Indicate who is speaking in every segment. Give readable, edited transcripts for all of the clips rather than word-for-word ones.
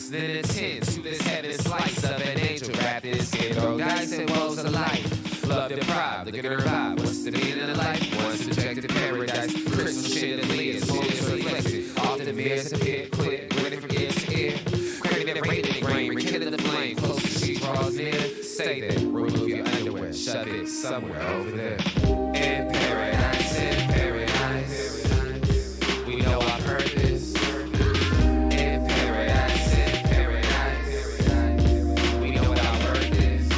Speaker 1: ones, then a 10. Shoot his head and slice of an angel. Rap this kid, throw dice and woes of life. Love deprived, look at her vibe. What's the meaning of life? One subjected to paradise. Crystal chandeliers, motives reflected. Often mirrors appear quick, waiting from ear to ear. Craving that radiant rain, rekindle the flame. Close as she draws near. Stay there, remove your underwear, shove it somewhere over there. In paradise, in paradise. We know I've heard this. In paradise, in paradise. We know I've heard this.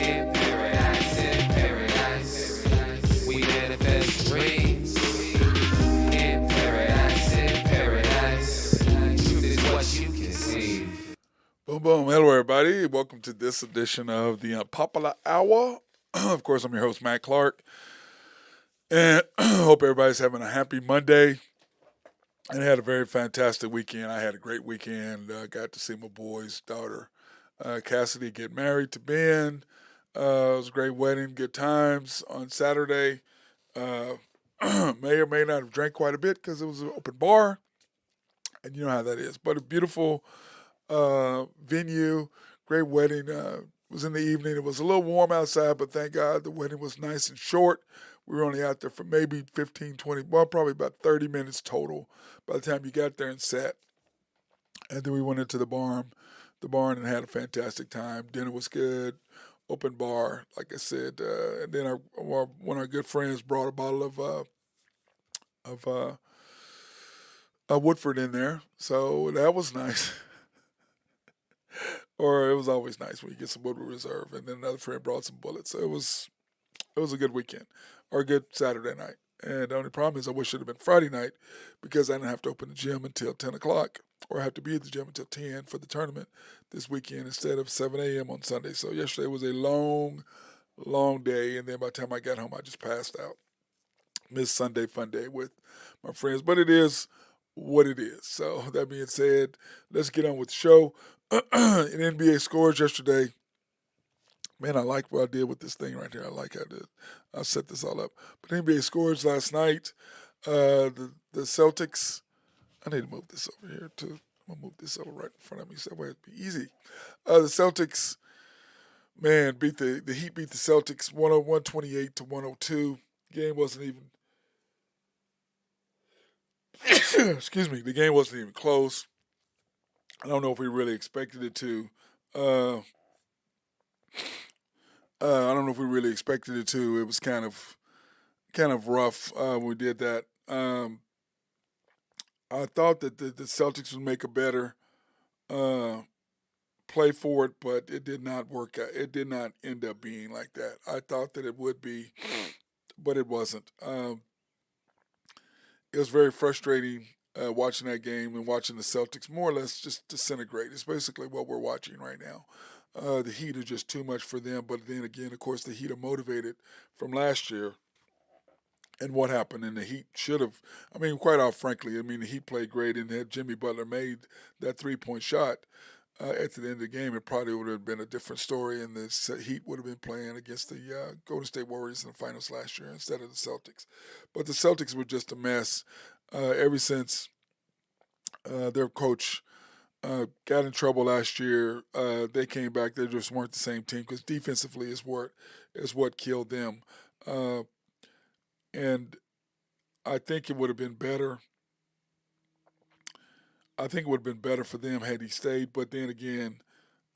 Speaker 1: In paradise, we manifest dreams. In paradise, truth is what you conceive.
Speaker 2: Boom, boom. Hello, everybody. Welcome to this edition of the Unpopular Hour. Of course, I'm your host, Matt Clark. And hope everybody's having a happy Monday. And I had a very fantastic weekend. I had a great weekend. Got to see my boy's daughter, Cassidy, get married to Ben. It was a great wedding, good times on Saturday. May or may not have drank quite a bit because it was an open bar. And you know how that is. But a beautiful venue, great wedding. It was in the evening. It was a little warm outside, but thank God the wedding was nice and short. We were only out there for maybe 15, 20, well, probably about 30 minutes total by the time you got there and sat. And then we went into the barn and had a fantastic time. Dinner was good, open bar, like I said. And then one of our good friends brought a bottle of Woodford in there, so that was nice. Or it was always nice when you get some Woodford Reserve. And then another friend brought some bullets. So it was a good weekend, or a good Saturday night. And the only problem is I wish it had been Friday night because I didn't have to open the gym until 10 o'clock or I have to be at the gym until 10 for the tournament this weekend instead of 7 a.m. on Sunday. So yesterday was a long, long day. And then by the time I got home, I just passed out. Missed Sunday fun day with my friends. But it is what it is. So that being said, let's get on with the show. In NBA scores yesterday, man, I like what I did with this thing right here. I like how I set this all up. But NBA scores last night, the Celtics, I need to move this over here too. I'm going to move this over right in front of me so that way it'd be easy. The Celtics, man, the Heat beat the Celtics 128 to 102. Game wasn't even, excuse me, the game wasn't even close. I don't know if we really expected it to. I don't know if we really expected it to. It was kind of rough when we did that. I thought that the Celtics would make a better play for it, but it did not work out. It did not end up being like that. I thought that it would be, but it wasn't. It was very frustrating watching that game and watching the Celtics more or less just disintegrate. It's basically what we're watching right now. The Heat are just too much for them. But then again, of course, the Heat are motivated from last year. And what happened? And the Heat should have, quite frankly, the Heat played great. And had Jimmy Butler made that three-point shot at the end of the game, it probably would have been a different story. And the Heat would have been playing against the Golden State Warriors in the finals last year instead of the Celtics. But the Celtics were just a mess ever since their coach got in trouble last year. They came back. They just weren't the same team because defensively is what killed them. And I think it would have been better. I think it would have been better for them had he stayed. But then again,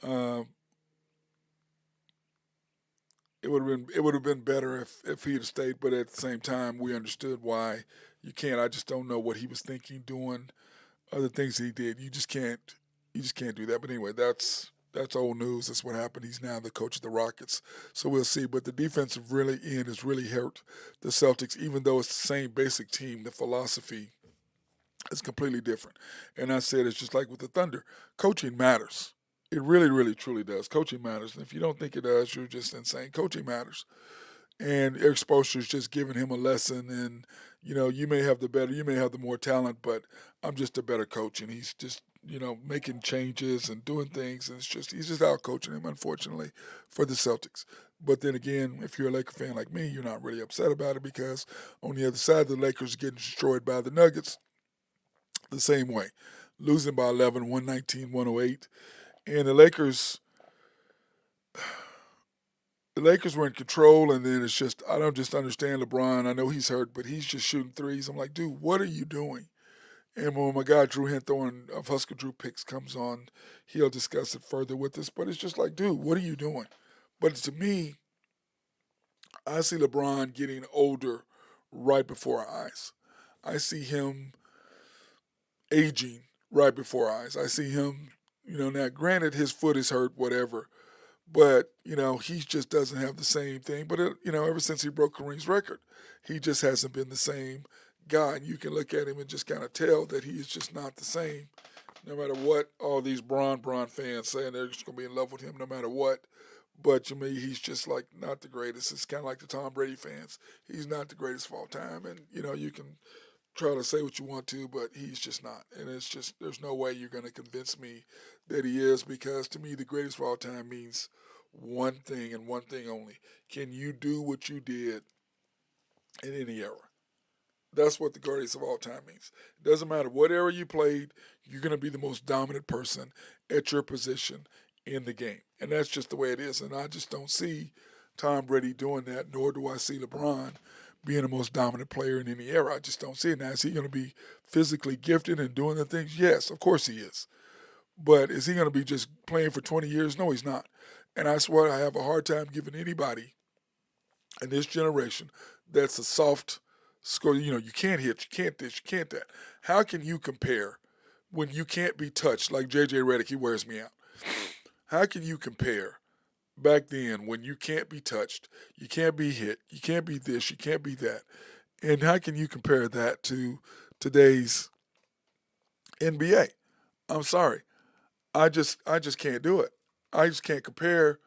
Speaker 2: it would have been better if he had stayed. But at the same time, we understood why you can't. I just don't know what he was thinking doing other things he did. You just can't do that. But anyway, that's old news. That's what happened. He's now the coach of the Rockets. So we'll see. But the defensive end has really hurt the Celtics, even though it's the same basic team. The philosophy is completely different. And I said it's just like with the Thunder. Coaching matters. It really, really, truly does. Coaching matters. And if you don't think it does, you're just insane. Coaching matters. And Eric Spoelstra's just giving him a lesson. And, you may have the more talent, but I'm just a better coach. And he's just, making changes and doing things. And he's just out coaching him, unfortunately, for the Celtics. But then again, if you're a Laker fan like me, you're not really upset about it because on the other side, the Lakers are getting destroyed by the Nuggets the same way. losing by 11, 119, 108. And the Lakers were in control, and then it's just I don't just understand LeBron. I know he's hurt, but he's just shooting threes. I'm like, dude, what are you doing? And when my guy Drew Henthorne of Husker Drew Picks comes on, he'll discuss it further with us. But it's just like, dude, what are you doing? But to me, I see LeBron getting older right before our eyes. I see him aging right before our eyes. I see him, now granted his foot is hurt, whatever, but he just doesn't have the same thing. But ever since he broke Kareem's record, he just hasn't been the same guy. And you can look at him and just kind of tell that he is just not the same. No matter what all these Bron fans saying they're just gonna be in love with him, no matter what. But to me, he's just like not the greatest. It's kind of like the Tom Brady fans. He's not the greatest of all time, and you can try to say what you want to, but he's just not. And it's just there's no way you're going to convince me that he is, because to me the greatest of all time means one thing and one thing only. Can you do what you did in any era? That's what the greatest of all time means. It doesn't matter what era you played, you're going to be the most dominant person at your position in the game. And that's just the way it is. And I just don't see Tom Brady doing that, nor do I see LeBron being the most dominant player in any era. I just don't see it. Now, is he going to be physically gifted and doing the things? Yes, of course he is. But is he going to be just playing for 20 years? No, he's not. And that's what I have a hard time giving anybody in this generation that's a soft score. You can't hit, you can't this, you can't that. How can you compare when you can't be touched like J.J. Redick? He wears me out. How can you compare back then when you can't be touched, you can't be hit, you can't be this, you can't be that? And how can you compare that to today's NBA? I'm sorry. I just can't do it. I just can't compare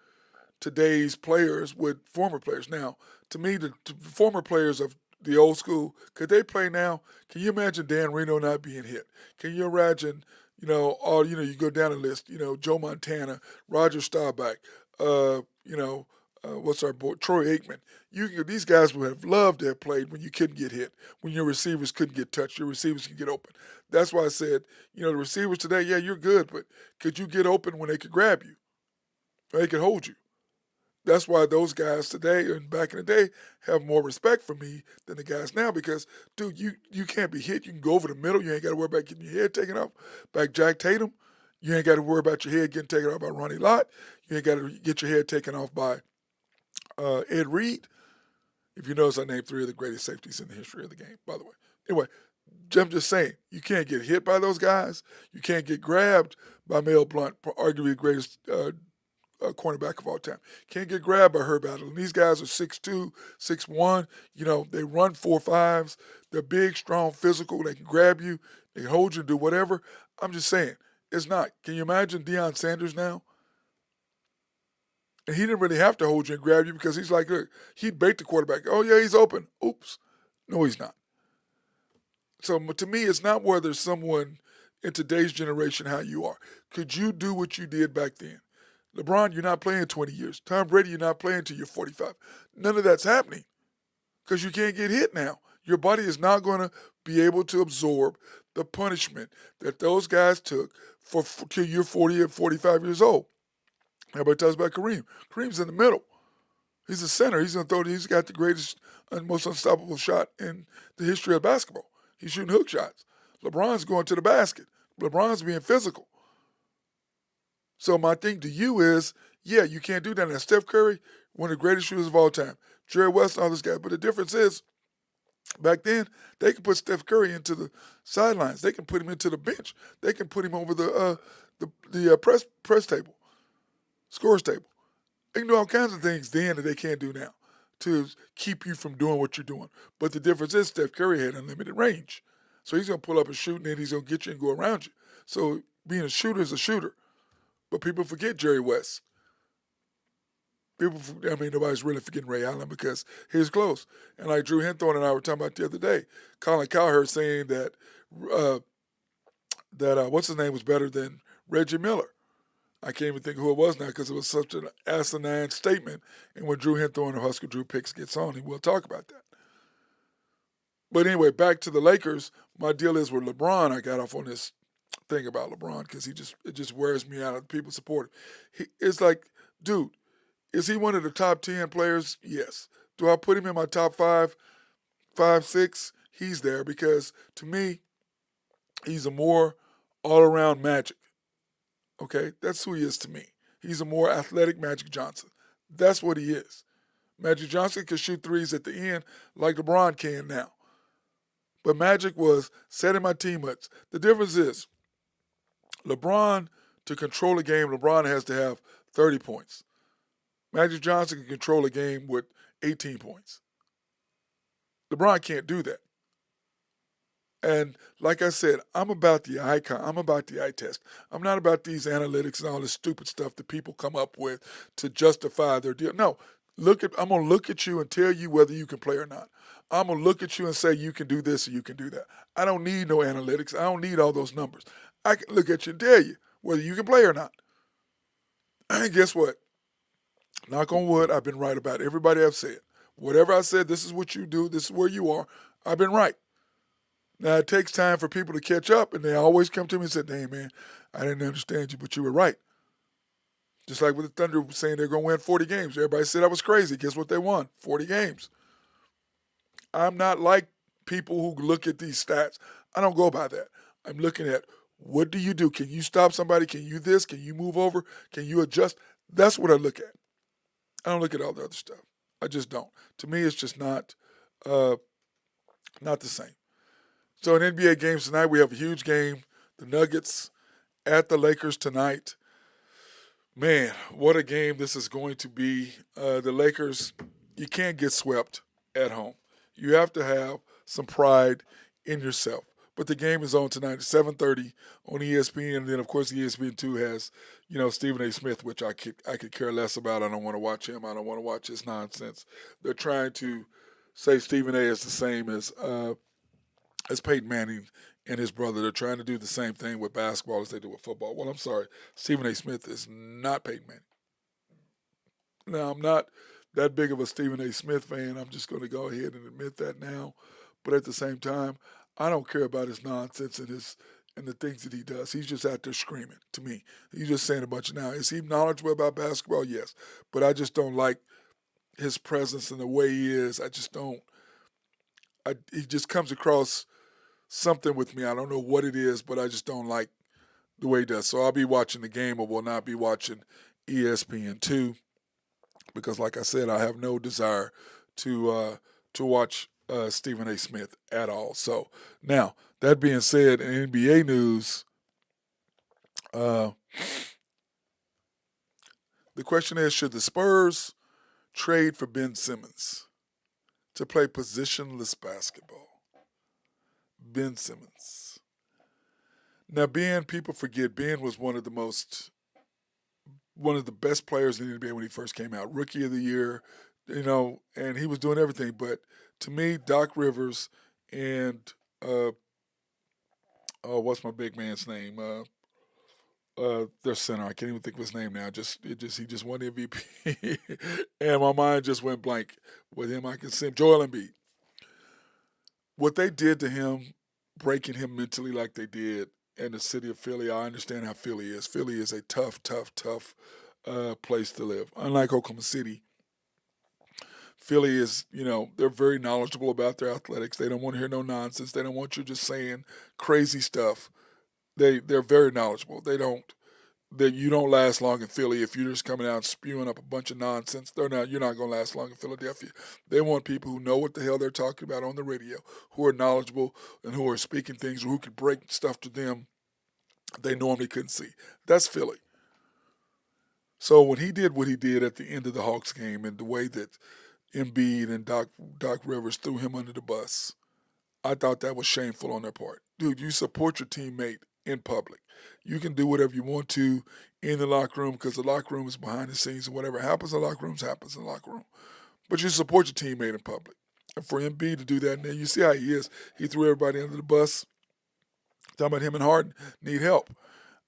Speaker 2: today's players with former players. Now, to me, the former players of the old school, could they play now? Can you imagine Dan Reno not being hit? Can you imagine, you go down the list, Joe Montana, Roger Staubach, what's our boy, Troy Aikman. These guys would have loved to have played when you couldn't get hit, when your receivers couldn't get touched, your receivers could get open. That's why I said, the receivers today, yeah, you're good, but could you get open when they could grab you? Or they could hold you? That's why those guys today and back in the day have more respect for me than the guys now, because, dude, you can't be hit. You can go over the middle. You ain't got to worry about getting your head taken off by Jack Tatum. You ain't got to worry about your head getting taken off by Ronnie Lott. You ain't got to get your head taken off by Ed Reed. If you notice, I named three of the greatest safeties in the history of the game, by the way. Anyway, I'm just saying, you can't get hit by those guys. You can't get grabbed by Mel Blount, arguably the greatest cornerback of all time. Can't get grabbed by Herb Allen. And these guys are 6'2", 6'1". They run 4.5s. They're big, strong, physical. They can grab you. They can hold you and do whatever. I'm just saying, it's not. Can you imagine Deion Sanders now? And he didn't really have to hold you and grab you, because he's like, look, he'd bait the quarterback. Oh, yeah, he's open. Oops. No, he's not. So to me, it's not whether someone in today's generation how you are. Could you do what you did back then? LeBron, you're not playing 20 years. Tom Brady, you're not playing till you're 45. None of that's happening because you can't get hit now. Your body is not going to be able to absorb the punishment that those guys took till you're 40 or 45 years old. Everybody talks about Kareem. Kareem's in the middle. He's a center. He's going to throw. He's got the greatest and most unstoppable shot in the history of basketball. He's shooting hook shots. LeBron's going to the basket. LeBron's being physical. So my thing to you is, yeah, you can't do that. Now, Steph Curry, one of the greatest shooters of all time. Jerry West and all those guys. But the difference is, back then, they can put Steph Curry into the sidelines. They can put him into the bench. They can put him over the press table, scores table. They can do all kinds of things then that they can't do now to keep you from doing what you're doing. But the difference is Steph Curry had unlimited range. So he's going to pull up and shoot, and then he's going to get you and go around you. So being a shooter is a shooter. But people forget Jerry West. Nobody's really forgetting Ray Allen because he was close. And like Drew Henthorne and I were talking about the other day, Colin Cowherd saying that what's his name was better than Reggie Miller. I can't even think who it was now because it was such an asinine statement. And when Drew Henthorne of Husker Drew Picks gets on, he will talk about that. But anyway, back to the Lakers. My deal is with LeBron. I got off on this thing about LeBron because it just wears me out. People support him. It's like, dude, is he one of the top 10 players? Yes. Do I put him in my top five, five, six? He's there because to me, he's a more all around Magic. Okay, that's who he is to me. He's a more athletic Magic Johnson. That's what he is. Magic Johnson can shoot threes at the end like LeBron can now. But Magic was setting my team up. The difference is LeBron, to control a game, LeBron has to have 30 points. Magic Johnson can control a game with 18 points. LeBron can't do that. And like I said, I'm about the icon. I'm about the eye test. I'm not about these analytics and all this stupid stuff that people come up with to justify their deal. No, I'm gonna look at you and tell you whether you can play or not. I'm gonna look at you and say you can do this or you can do that. I don't need no analytics. I don't need all those numbers. I can look at you and tell you whether you can play or not. And guess what? Knock on wood, I've been right about everybody I've said. Whatever I said, this is what you do, this is where you are, I've been right. Now, it takes time for people to catch up, and they always come to me and say, "Hey, man, I didn't understand you, but you were right." Just like with the Thunder saying they're going to win 40 games. Everybody said I was crazy. Guess what they won? 40 games. I'm not like people who look at these stats. I don't go by that. I'm looking at what do you do? Can you stop somebody? Can you this? Can you move over? Can you adjust? That's what I look at. I don't look at all the other stuff. I just don't. To me, it's just not the same. So in NBA games tonight, we have a huge game. The Nuggets at the Lakers tonight. Man, what a game this is going to be. The Lakers, you can't get swept at home. You have to have some pride in yourself. But the game is on tonight at 7:30 on ESPN, and then of course ESPN2 has, Stephen A. Smith, which I could care less about. I don't want to watch him. I don't want to watch his nonsense. They're trying to say Stephen A. is the same as Peyton Manning and his brother. They're trying to do the same thing with basketball as they do with football. Well, I'm sorry, Stephen A. Smith is not Peyton Manning. Now, I'm not that big of a Stephen A. Smith fan. I'm just going to go ahead and admit that now. But at the same time, I don't care about his nonsense and the things that he does. He's just out there screaming to me. He's just saying a bunch of now. Is he knowledgeable about basketball? Yes. But I just don't like his presence and the way he is. I just don't. He just comes across something with me. I don't know what it is, but I just don't like the way he does. So I'll be watching the game, or will not be watching ESPN2 because, like I said, I have no desire to watch Stephen A. Smith at all. So now that being said, in NBA news, the question is: should the Spurs trade for Ben Simmons to play positionless basketball? Ben Simmons. Now, Ben, people forget, Ben was one of the best players in the NBA when he first came out. Rookie of the year, and he was doing everything. But to me, Doc Rivers and what's my big man's name? Their center. I can't even think of his name now. He just won the MVP, and my mind just went blank with him. I can see him, Joel Embiid. What they did to him, breaking him mentally like they did in the city of Philly, I understand how Philly is. Philly is a tough place to live. Unlike Oklahoma City, Philly is, they're very knowledgeable about their athletics. They don't want to hear no nonsense. They don't want you just saying crazy stuff. They're very knowledgeable. You don't last long in Philly if you're just coming out and spewing up a bunch of nonsense. You're not going to last long in Philadelphia. They want people who know what the hell they're talking about on the radio, who are knowledgeable and who are speaking things, who could break stuff to them they normally couldn't see. That's Philly. So when he did what he did at the end of the Hawks game and the way that Embiid and Doc Rivers threw him under the bus, I thought that was shameful on their part. Dude, you support your teammate in public. You can do whatever you want to in the locker room because the locker room is behind the scenes and whatever happens in the locker rooms happens in the locker room. But you support your teammate in public. And for Embiid to do that, and then you see how he is. He threw everybody under the bus. Talking about him and Harden need help.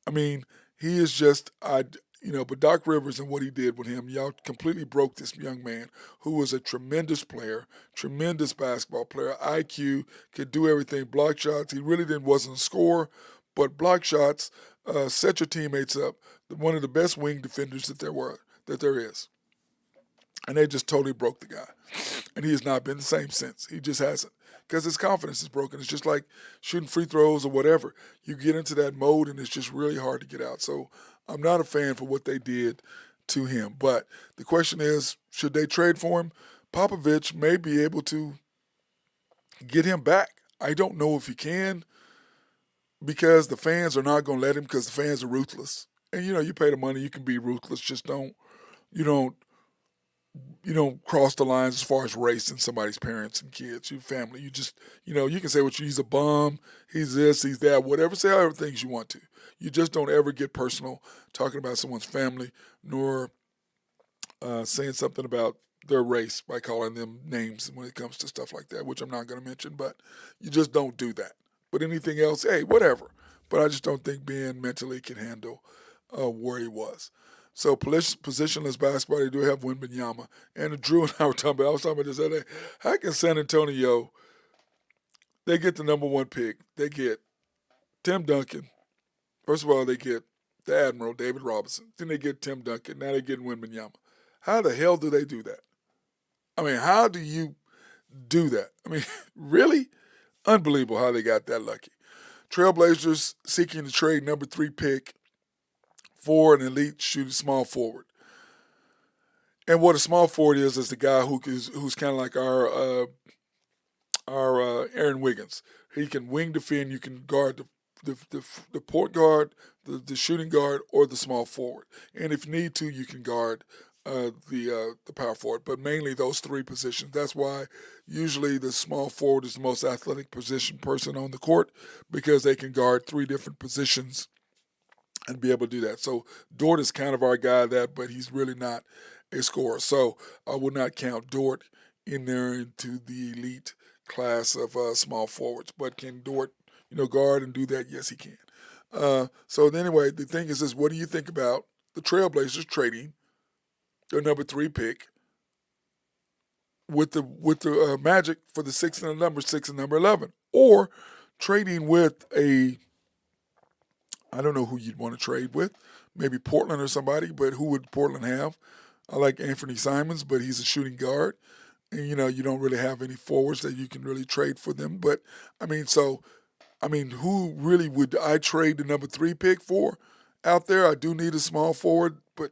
Speaker 2: I mean, he is just, but Doc Rivers and what he did with him, y'all completely broke this young man who was a tremendous player, tremendous basketball player, IQ, could do everything, block shots. He really wasn't a scorer, but block shots, set your teammates up. One of the best wing defenders that there is. And they just totally broke the guy. And he has not been the same since. He just hasn't. Because his confidence is broken. It's just like shooting free throws or whatever. You get into that mode and it's just really hard to get out. So I'm not a fan for what they did to him. But the question is, should they trade for him? Popovich may be able to get him back. I don't know if he can because the fans are not going to let him because the fans are ruthless. And, you pay the money, you can be ruthless. Just you don't cross the lines as far as race and somebody's parents and kids, your family. You just, you can say he's a bum, he's this, he's that, whatever. Say however things you want to. You just don't ever get personal talking about someone's family, nor saying something about their race by calling them names when it comes to stuff like that, which I'm not going to mention, but you just don't do that. But anything else, hey, whatever. But I just don't think Ben mentally can handle where he was. So positionless basketball, they do have Wembanyama. And Drew and I were talking about, I was talking about this other day. How can San Antonio, they get the number one pick. They get Tim Duncan. First of all, they get the Admiral, David Robinson. Then they get Tim Duncan. Now they get Wembanyama. How the hell do they do that? I mean, how do you do that? I mean, really? Unbelievable how they got that lucky. Trailblazers seeking to trade number 3 pick for an elite shooting small forward. And what a small forward is the guy who's kind of like our Aaron Wiggins. He can wing defend. You can guard the point guard, the shooting guard, or the small forward. And if you need to, you can guard the power forward. But mainly those 3 positions. That's why usually the small forward is the most athletic person on the court because they can guard 3 different positions and be able to do that. So Dort is kind of our guy but he's really not a scorer. So I would not count Dort in there into the elite class of small forwards. But can Dort, guard and do that? Yes, he can. So anyway, the thing is this: what do you think about the Trailblazers trading their number 3 pick with the Magic for the 6 and number 6 and number 11, or trading with I don't know who you'd want to trade with. Maybe Portland or somebody, but who would Portland have? I like Anthony Simons, but he's a shooting guard. And, you don't really have any forwards that you can really trade for them. But, who really would I trade the number 3 pick for out there? I do need a small forward, but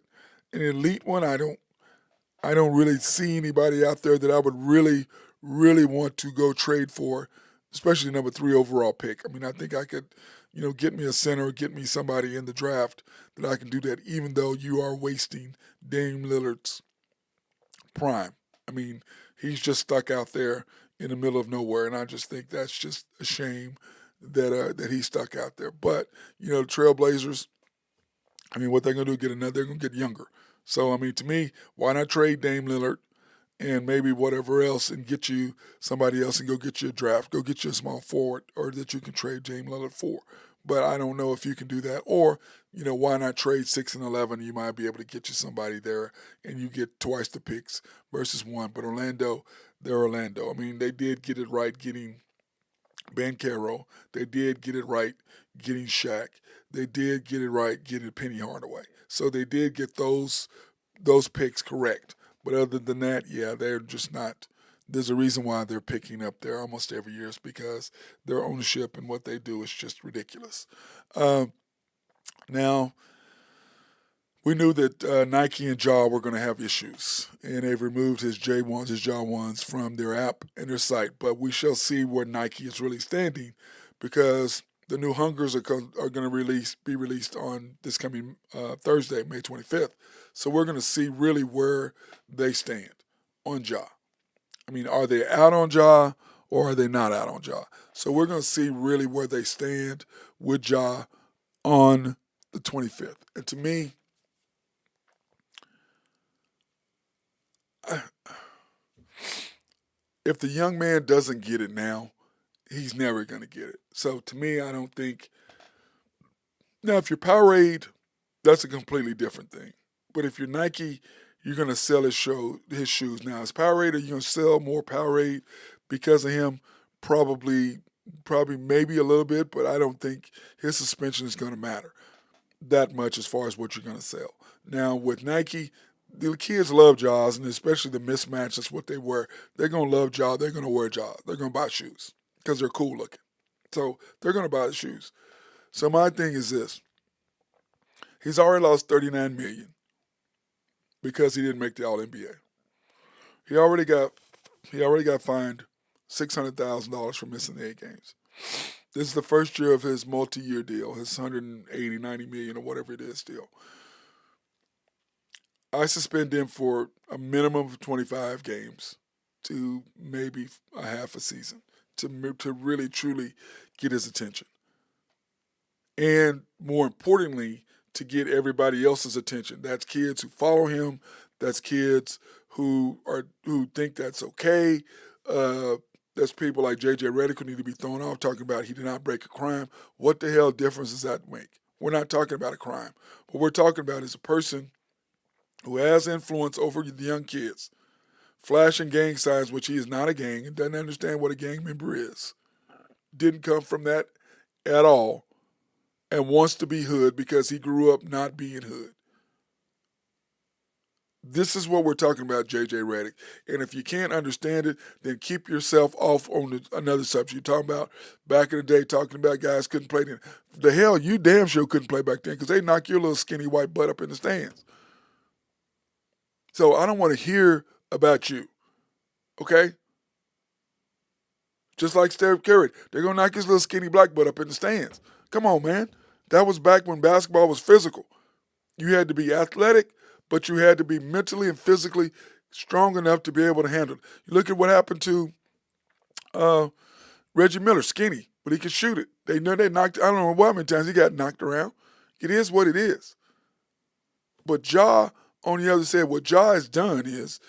Speaker 2: an elite one, I don't really see anybody out there that I would really, really want to go trade for, especially number 3 overall pick. I think I could, get me a center, get me somebody in the draft that I can do that, even though you are wasting Dame Lillard's prime. He's just stuck out there in the middle of nowhere, and I just think that's just a shame that he's stuck out there. But, the Trailblazers, what they're going to do, they're going to get younger. So, to me, why not trade Dame Lillard and maybe whatever else and get you somebody else and go get you a draft, go get you a small forward or that you can trade Dame Lillard for. But I don't know if you can do that. Or, why not trade 6 and 11? You might be able to get you somebody there and you get twice the picks versus 1. But Orlando, they're Orlando. They did get it right getting Bankero. They did get it right getting Shaq. They did get it right getting Penny Hardaway. So they did get those picks correct. But other than that, yeah, they're just not. There's a reason why they're picking up there almost every year. It's because their ownership and what they do is just ridiculous. Now, we knew that Nike and Ja were going to have issues, and they've removed his J1s, his Ja 1s from their app and their site. But we shall see where Nike is really standing because the new Hungers are going to be released on this coming Thursday, May 25th. So we're going to see really where they stand on Ja. Are they out on Ja or are they not out on Ja? So we're going to see really where they stand with Ja on the 25th. And to me, if the young man doesn't get it now, he's never going to get it. So to me, I don't think. Now, if you're Powerade, that's a completely different thing. But if you're Nike, you're going to sell his shoes. Now, as Powerade, are you going to sell more Powerade because of him? Probably Probably maybe a little bit, but I don't think his suspension is going to matter that much as far as what you're going to sell. Now with Nike, the kids love Jaws, and especially the mismatch. That's what they wear. They're going to love Jaws. They're going to wear Jaws. They're going to buy shoes because they're cool looking. So they're going to buy the shoes. So my thing is this: he's already lost $39 million because he didn't make the All NBA. He already got fined $600,000 for missing the 8 games. This is the first year of his multi-year deal, his 180, 90 million or whatever it is deal. I suspend him for a minimum of 25 games to maybe a half a season to really, truly get his attention. And more importantly, to get everybody else's attention. That's kids who follow him. That's kids who think that's okay. There's people like J.J. Redick who need to be thrown off talking about he did not break a crime. What the hell difference does that make? We're not talking about a crime. What we're talking about is a person who has influence over the young kids, flashing gang signs, which he is not a gang and doesn't understand what a gang member is. Didn't come from that at all and wants to be hood because he grew up not being hood. This is what we're talking about, J.J. Redick. And if you can't understand it, then keep yourself off on another subject. You're talking about back in the day, talking about guys couldn't play then. The hell, you damn sure couldn't play back then because they knock your little skinny white butt up in the stands. So I don't want to hear about you, okay? Just like Steph Curry, they're going to knock his little skinny black butt up in the stands. Come on, man. That was back when basketball was physical. You had to be athletic, but you had to be mentally and physically strong enough to be able to handle it. You look at what happened to Reggie Miller, skinny, but he could shoot it. They know they knocked, I don't know how many times he got knocked around. It is what it is. But Ja, on the other side, what Ja has done is,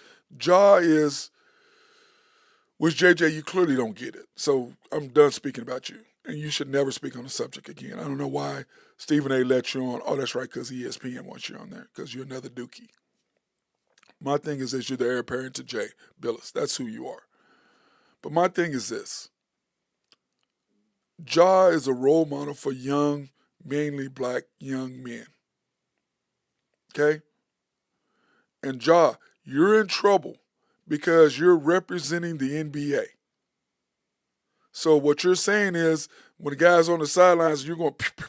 Speaker 2: which JJ, you clearly don't get it. So I'm done speaking about you. And you should never speak on the subject again. I don't know why Stephen A. let you on. Oh, that's right, because ESPN wants you on there, because you're another dookie. My thing is that you're the heir apparent to Jay Billis. That's who you are. But my thing is this. Ja is a role model for young, mainly black young men. Okay? And Ja, you're in trouble because you're representing the NBA. So what you're saying is when the guy's on the sidelines, you're going to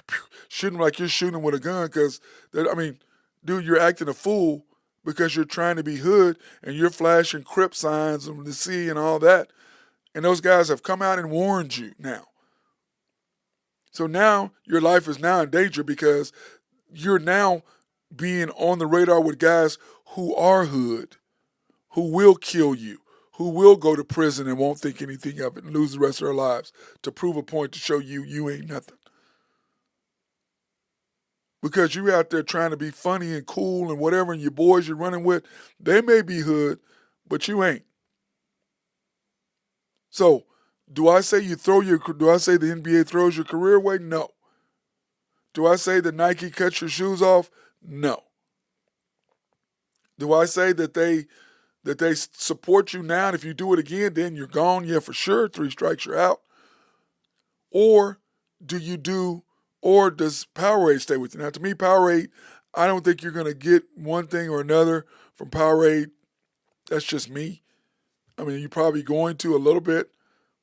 Speaker 2: shoot him like you're shooting him with a gun because, dude, you're acting a fool because you're trying to be hood and you're flashing Crip signs on the sea and all that. And those guys have come out and warned you now. So now your life is now in danger because you're now being on the radar with guys who are hood, who will kill you, who will go to prison and won't think anything of it and lose the rest of their lives to prove a point to show you ain't nothing. Because you're out there trying to be funny and cool and whatever, and your boys you're running with, they may be hood, but you ain't. So, do I say the NBA throws your career away? No. Do I say that Nike cuts your shoes off? No. Do I say that they support you now, and if you do it again, then you're gone? Yeah, for sure. 3 strikes, you're out. Or does Powerade stay with you? Now, to me, Powerade, I don't think you're going to get one thing or another from Powerade. That's just me. I mean, you're probably going to a little bit,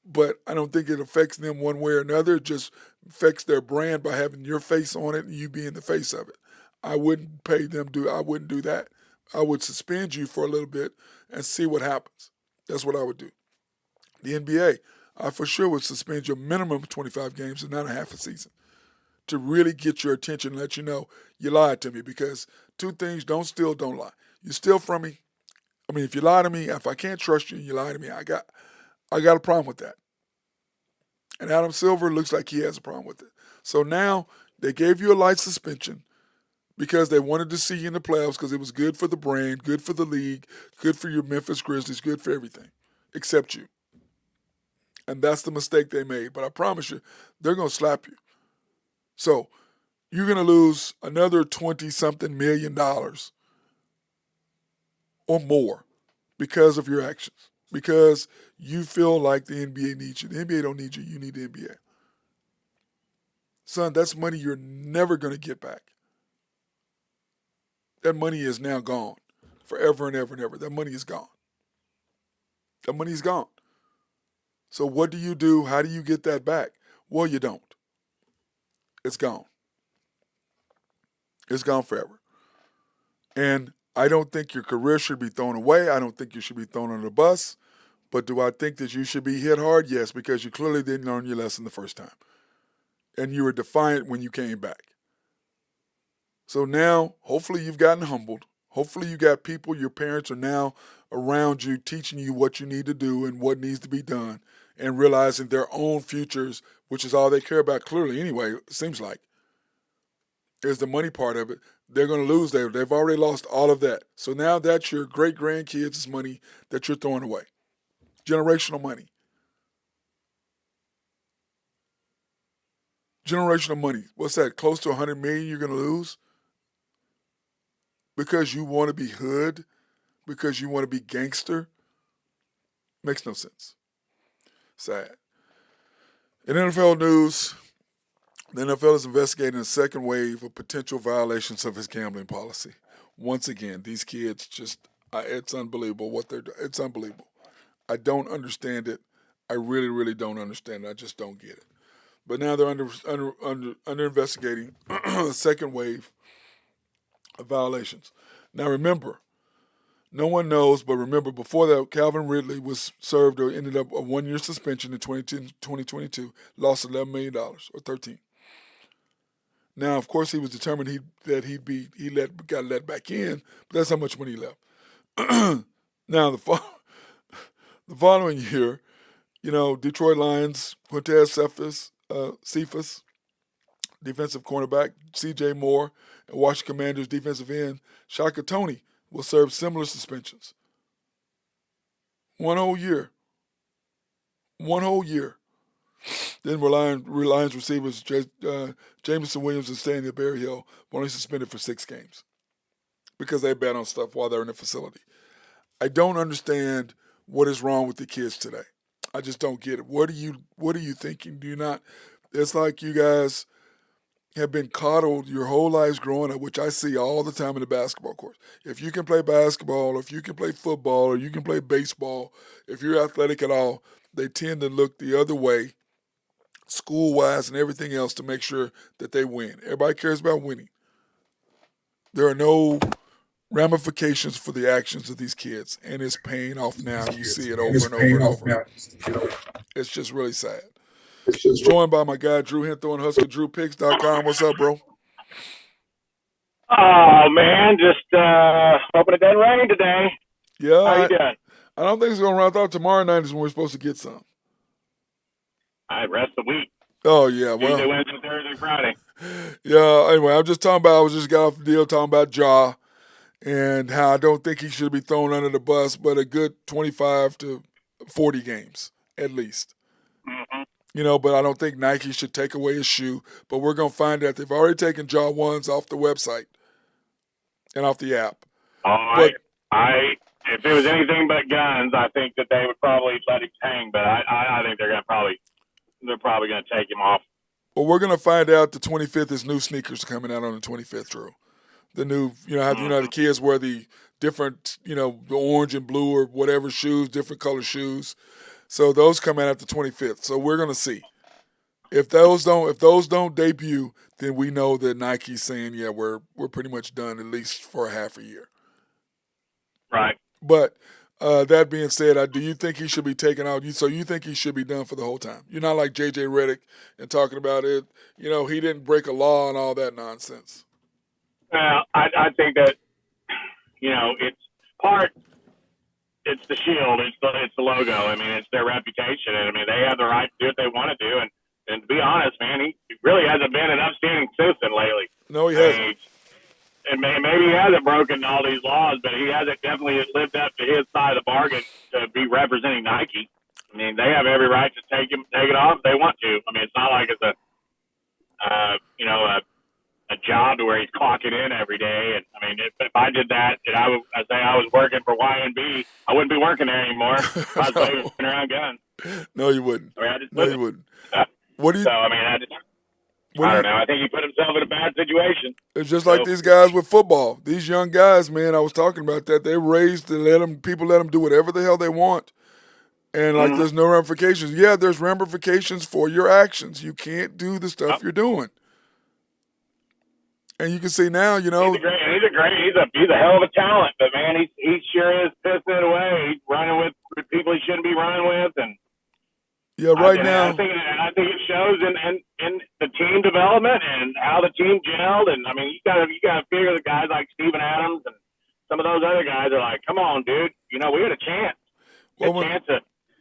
Speaker 2: but I don't think it affects them one way or another. It just affects their brand by having your face on it and you being the face of it. I wouldn't I wouldn't do that. I would suspend you for a little bit and see what happens. That's what I would do. The NBA, I for sure would suspend you a minimum of 25 games and not a half a season to really get your attention and let you know you lied to me, because 2 things: don't steal, don't lie. You steal from me. I mean, if you lie to me, if I can't trust you and you lie to me, I got a problem with that. And Adam Silver looks like he has a problem with it. So now they gave you a light suspension because they wanted to see you in the playoffs because it was good for the brand, good for the league, good for your Memphis Grizzlies, good for everything, except you. And that's the mistake they made. But I promise you, they're going to slap you. So you're going to lose another $20-something million or more because of your actions. because you feel like the NBA needs you. The NBA don't need you. You need the NBA. Son, that's money you're never going to get back. That money is now gone forever and ever and ever. That money is gone. That money is gone. So what do you do? How do you get that back? Well, you don't. It's gone. It's gone forever. And I don't think your career should be thrown away. I don't think you should be thrown under the bus. But do I think that you should be hit hard? Yes, because you clearly didn't learn your lesson the first time. And you were defiant when you came back. So now, hopefully you've gotten humbled. Hopefully you got people, your parents are now around you teaching you what you need to do and what needs to be done and realizing their own futures, which is all they care about clearly anyway, it seems like, is the money part of it. They're going to lose. They've already lost all of that. So now that's your great-grandkids' money that you're throwing away. Generational money. Generational money. What's that? Close to $100 million you're going to lose? Because you want to be hood? Because you want to be gangster? Makes no sense. Sad. In NFL news, the NFL is investigating a second wave of potential violations of its gambling policy. Once again, these kids it's unbelievable what they're doing. It's unbelievable. I don't understand it. I really, really don't understand it. I just don't get it. But now they're under investigating a second wave of violations. Now remember, no one knows, but remember before that, Calvin Ridley was served or ended up a 1-year suspension in 2022, lost $11 million or 13. Now, of course, he was determined got let back in, but that's how much money he left. Now, the following year, Detroit Lions, Quintez Cephas, defensive cornerback, C.J. Moore, and Washington Commanders defensive end, Shaka Toney, will serve similar suspensions. One whole year. Then Reliance receivers Jameson Williams and Stanley Berryhill were only suspended for 6 games because they bet on stuff while they're in the facility. I don't understand what is wrong with the kids today. I just don't get it. What are you thinking? Do you not? It's like you guys have been coddled your whole lives growing up, which I see all the time in the basketball court. If you can play basketball, or if you can play football, or you can play baseball, if you're athletic at all, they tend to look the other way, school-wise and everything else, to make sure that they win. Everybody cares about winning. There are no ramifications for the actions of these kids, and it's paying off now. You see it over and over and over. It's just really sad. Joined by my guy, Drew Hento, and HuskerDrewPicks.com. What's up, bro?
Speaker 3: Oh, man, just hoping it doesn't rain today.
Speaker 2: Yeah.
Speaker 3: How you doing?
Speaker 2: I don't think it's going to rain. I thought tomorrow night is when we're supposed to get some.
Speaker 3: I rest the week.
Speaker 2: Oh, yeah. Well,
Speaker 3: Tuesday, Wednesday, Thursday, Friday.
Speaker 2: Yeah, anyway, I just got off the deal talking about Ja and how I don't think he should be thrown under the bus, but a good 25 to 40 games at least.
Speaker 3: Mm-hmm.
Speaker 2: But I don't think Nike should take away his shoe. But we're going to find out. They've already taken Ja ones off the website and off the app.
Speaker 3: If it was anything but guns, I think that they would probably let him hang. But I think they're probably going to take him off.
Speaker 2: Well, we're going to find out the 25th is new sneakers coming out on the 25th, Drew. The new, the kids wear the different, the orange and blue or whatever shoes, different color shoes. So those come out the 25th. So we're going to see. If those don't debut, then we know that Nike's saying, yeah, we're pretty much done, at least for a half a year.
Speaker 3: Right.
Speaker 2: But that being said, do you think he should be taken out? So you think he should be done for the whole time? You're not like J.J. Redick and talking about it. He didn't break a law and all that nonsense.
Speaker 3: Well, I think that, it's the shield, it's the logo. I mean, it's their reputation, and I mean, they have the right to do what they want to do. And to be honest, man, he really hasn't been an upstanding citizen lately.
Speaker 2: No, he hasn't.
Speaker 3: And maybe he hasn't broken all these laws, but he hasn't definitely lived up to his side of the bargain to be representing Nike. I mean, they have every right to take it off if they want to. I mean, it's not like it's a a job to where he's clocking in every day. And I mean, if I did that, and I say I was working for Y&B, I wouldn't be working there anymore. If I was waving around guns.
Speaker 2: No, you wouldn't.
Speaker 3: I mean, I just
Speaker 2: No, you wouldn't. What do you?
Speaker 3: So I mean, I don't know. I think he put himself in a bad situation.
Speaker 2: It's just like these guys with football. These young guys, man, I was talking about that. They're raised to people let them do whatever the hell they want. And, like, there's no ramifications. Yeah, there's ramifications for your actions. You can't do the stuff you're doing. And you can see now, you know.
Speaker 3: He's a hell of a talent. But, man, he sure is pissing it away. He's running with people he shouldn't be running with. And
Speaker 2: yeah, now.
Speaker 3: I think it shows in the team development and how the team gelled. And, I mean, you got to figure the guys like Steven Adams and some of those other guys are like, come on, dude. You know, we had a chance. Chance to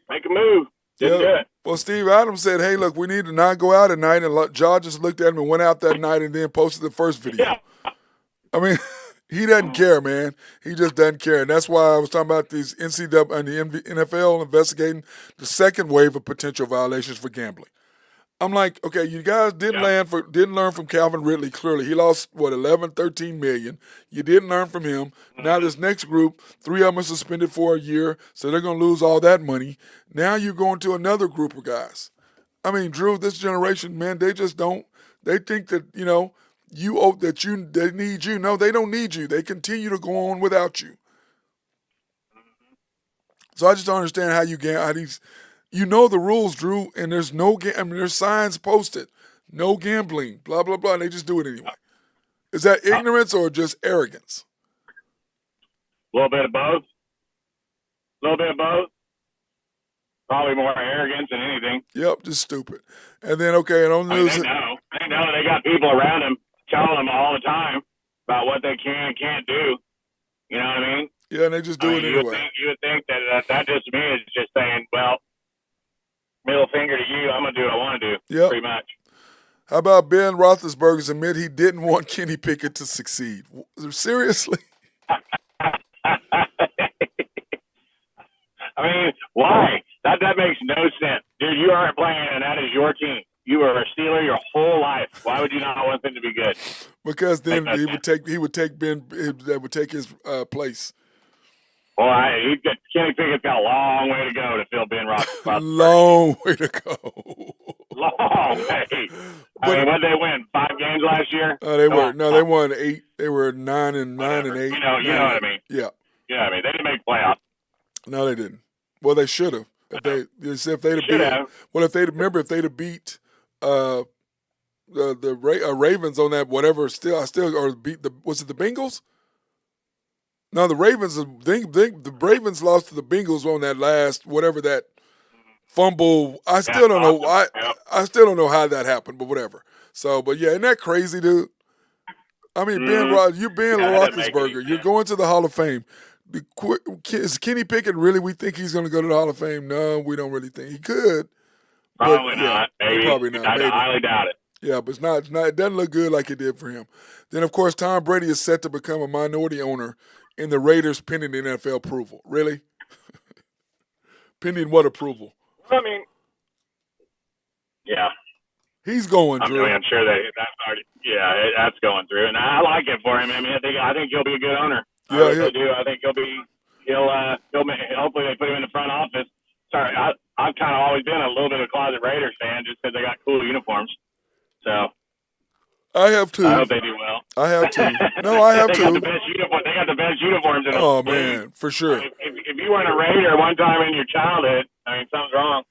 Speaker 3: make a move. Didn't do it.
Speaker 2: Well, Steve Adams said, hey, look, we need to not go out at night. And Jaw just looked at him and went out that night and then posted the first video.
Speaker 3: Yeah.
Speaker 2: I mean, he doesn't care, man. He just doesn't care. And that's why I was talking about these NCAA and the NFL investigating the second wave of potential violations for gambling. I'm like, okay, you guys didn't learn from Calvin Ridley. Clearly, he lost 11, 13 million. You didn't learn from him. Now this next group, 3 of them are suspended for a year, so they're going to lose all that money. Now you're going to another group of guys. I mean, Drew, this generation, man, they just don't. They think that they need you. No, they don't need you. They continue to go on without you. So I just don't understand how these. You know the rules, Drew, and there's there's signs posted. No gambling, blah, blah, blah, and they just do it anyway. Is that ignorance or just arrogance?
Speaker 3: A little bit of both. Probably more arrogance than anything.
Speaker 2: Yep, just stupid. And then, okay, and on the news.
Speaker 3: They know they got people around them telling them all the time about what they can and can't do. You know what I mean?
Speaker 2: Yeah, and they just do it anyway.
Speaker 3: You would think that just to me is just saying, well, middle finger to you, I'm going to do what I want to do, pretty much.
Speaker 2: How about Ben Roethlisberger's admit he didn't want Kenny Pickett to succeed? Seriously?
Speaker 3: I mean, why? That makes no sense. Dude, you aren't playing, and that is your team. You were a Steeler your whole life. Why would you not want them to be good?
Speaker 2: Because then he would take Ben, that would take his place.
Speaker 3: Well, Kenny Pickett's got a long way to go to fill Ben Roethlisberger.
Speaker 2: Long way to go.
Speaker 3: Long way. I mean, what did they win? 5 games last year?
Speaker 2: They won 8. They were 9 and 8.
Speaker 3: You know what I mean?
Speaker 2: Yeah.
Speaker 3: You know what I mean? They didn't make playoffs.
Speaker 2: No, they didn't. Well, they should have. If they'd have beat the Ravens on that whatever or beat the Bengals? No, the Ravens. The Ravens lost to the Bengals on that last whatever that fumble. I still don't know. I still don't know how that happened, but whatever. So, but yeah, isn't that crazy, dude? I mean, you're Ben Roethlisberger. You're going to the Hall of Fame. Is Kenny Pickett really? We think he's going to go to the Hall of Fame? No, we don't really think he could.
Speaker 3: Probably not. Maybe.
Speaker 2: Probably not.
Speaker 3: I highly doubt it.
Speaker 2: Yeah, but it's not. It doesn't look good like it did for him. Then, of course, Tom Brady is set to become a minority owner in the Raiders pending the NFL approval. Really? Pending what approval?
Speaker 3: I mean, yeah.
Speaker 2: He's going through.
Speaker 3: I'm sure that's already. Yeah, that's going through, and I like it for him. I mean, I think he'll be a good owner.
Speaker 2: Yeah,
Speaker 3: I really do. I think he'll hopefully they put him in the front office. Sorry, I've kind of always been a little bit of a closet Raiders fan just because they got cool uniforms. So
Speaker 2: I have too.
Speaker 3: I hope they do well.
Speaker 2: I have too. No, I have
Speaker 3: they
Speaker 2: too.
Speaker 3: Got the best they got the best uniforms in the
Speaker 2: Oh
Speaker 3: league.
Speaker 2: man, for sure.
Speaker 3: If you weren't a Raider one time in your childhood, I mean something's wrong.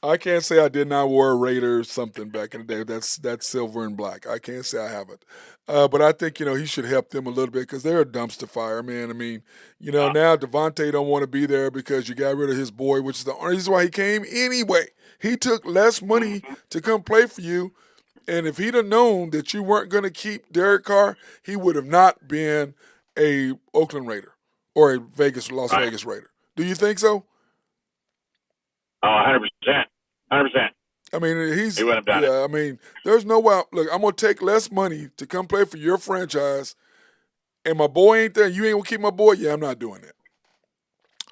Speaker 2: I can't say I did not wear a Raider something back in the day. That's silver and black. I can't say I haven't. But I think, he should help them a little bit because they're a dumpster fire, man. I mean, now Devontae don't want to be there because you got rid of his boy, which is the only reason why he came anyway. He took less money to come play for you. And if he'd have known that you weren't going to keep Derek Carr, he would have not been a Oakland Raider or a Las Vegas Raider. Do you think so?
Speaker 3: Oh, 100%. 100%.
Speaker 2: I mean,
Speaker 3: he would have done it.
Speaker 2: I mean, there's no way. Look, I'm going to take less money to come play for your franchise, and my boy ain't there. You ain't going to keep my boy? Yeah, I'm not doing that.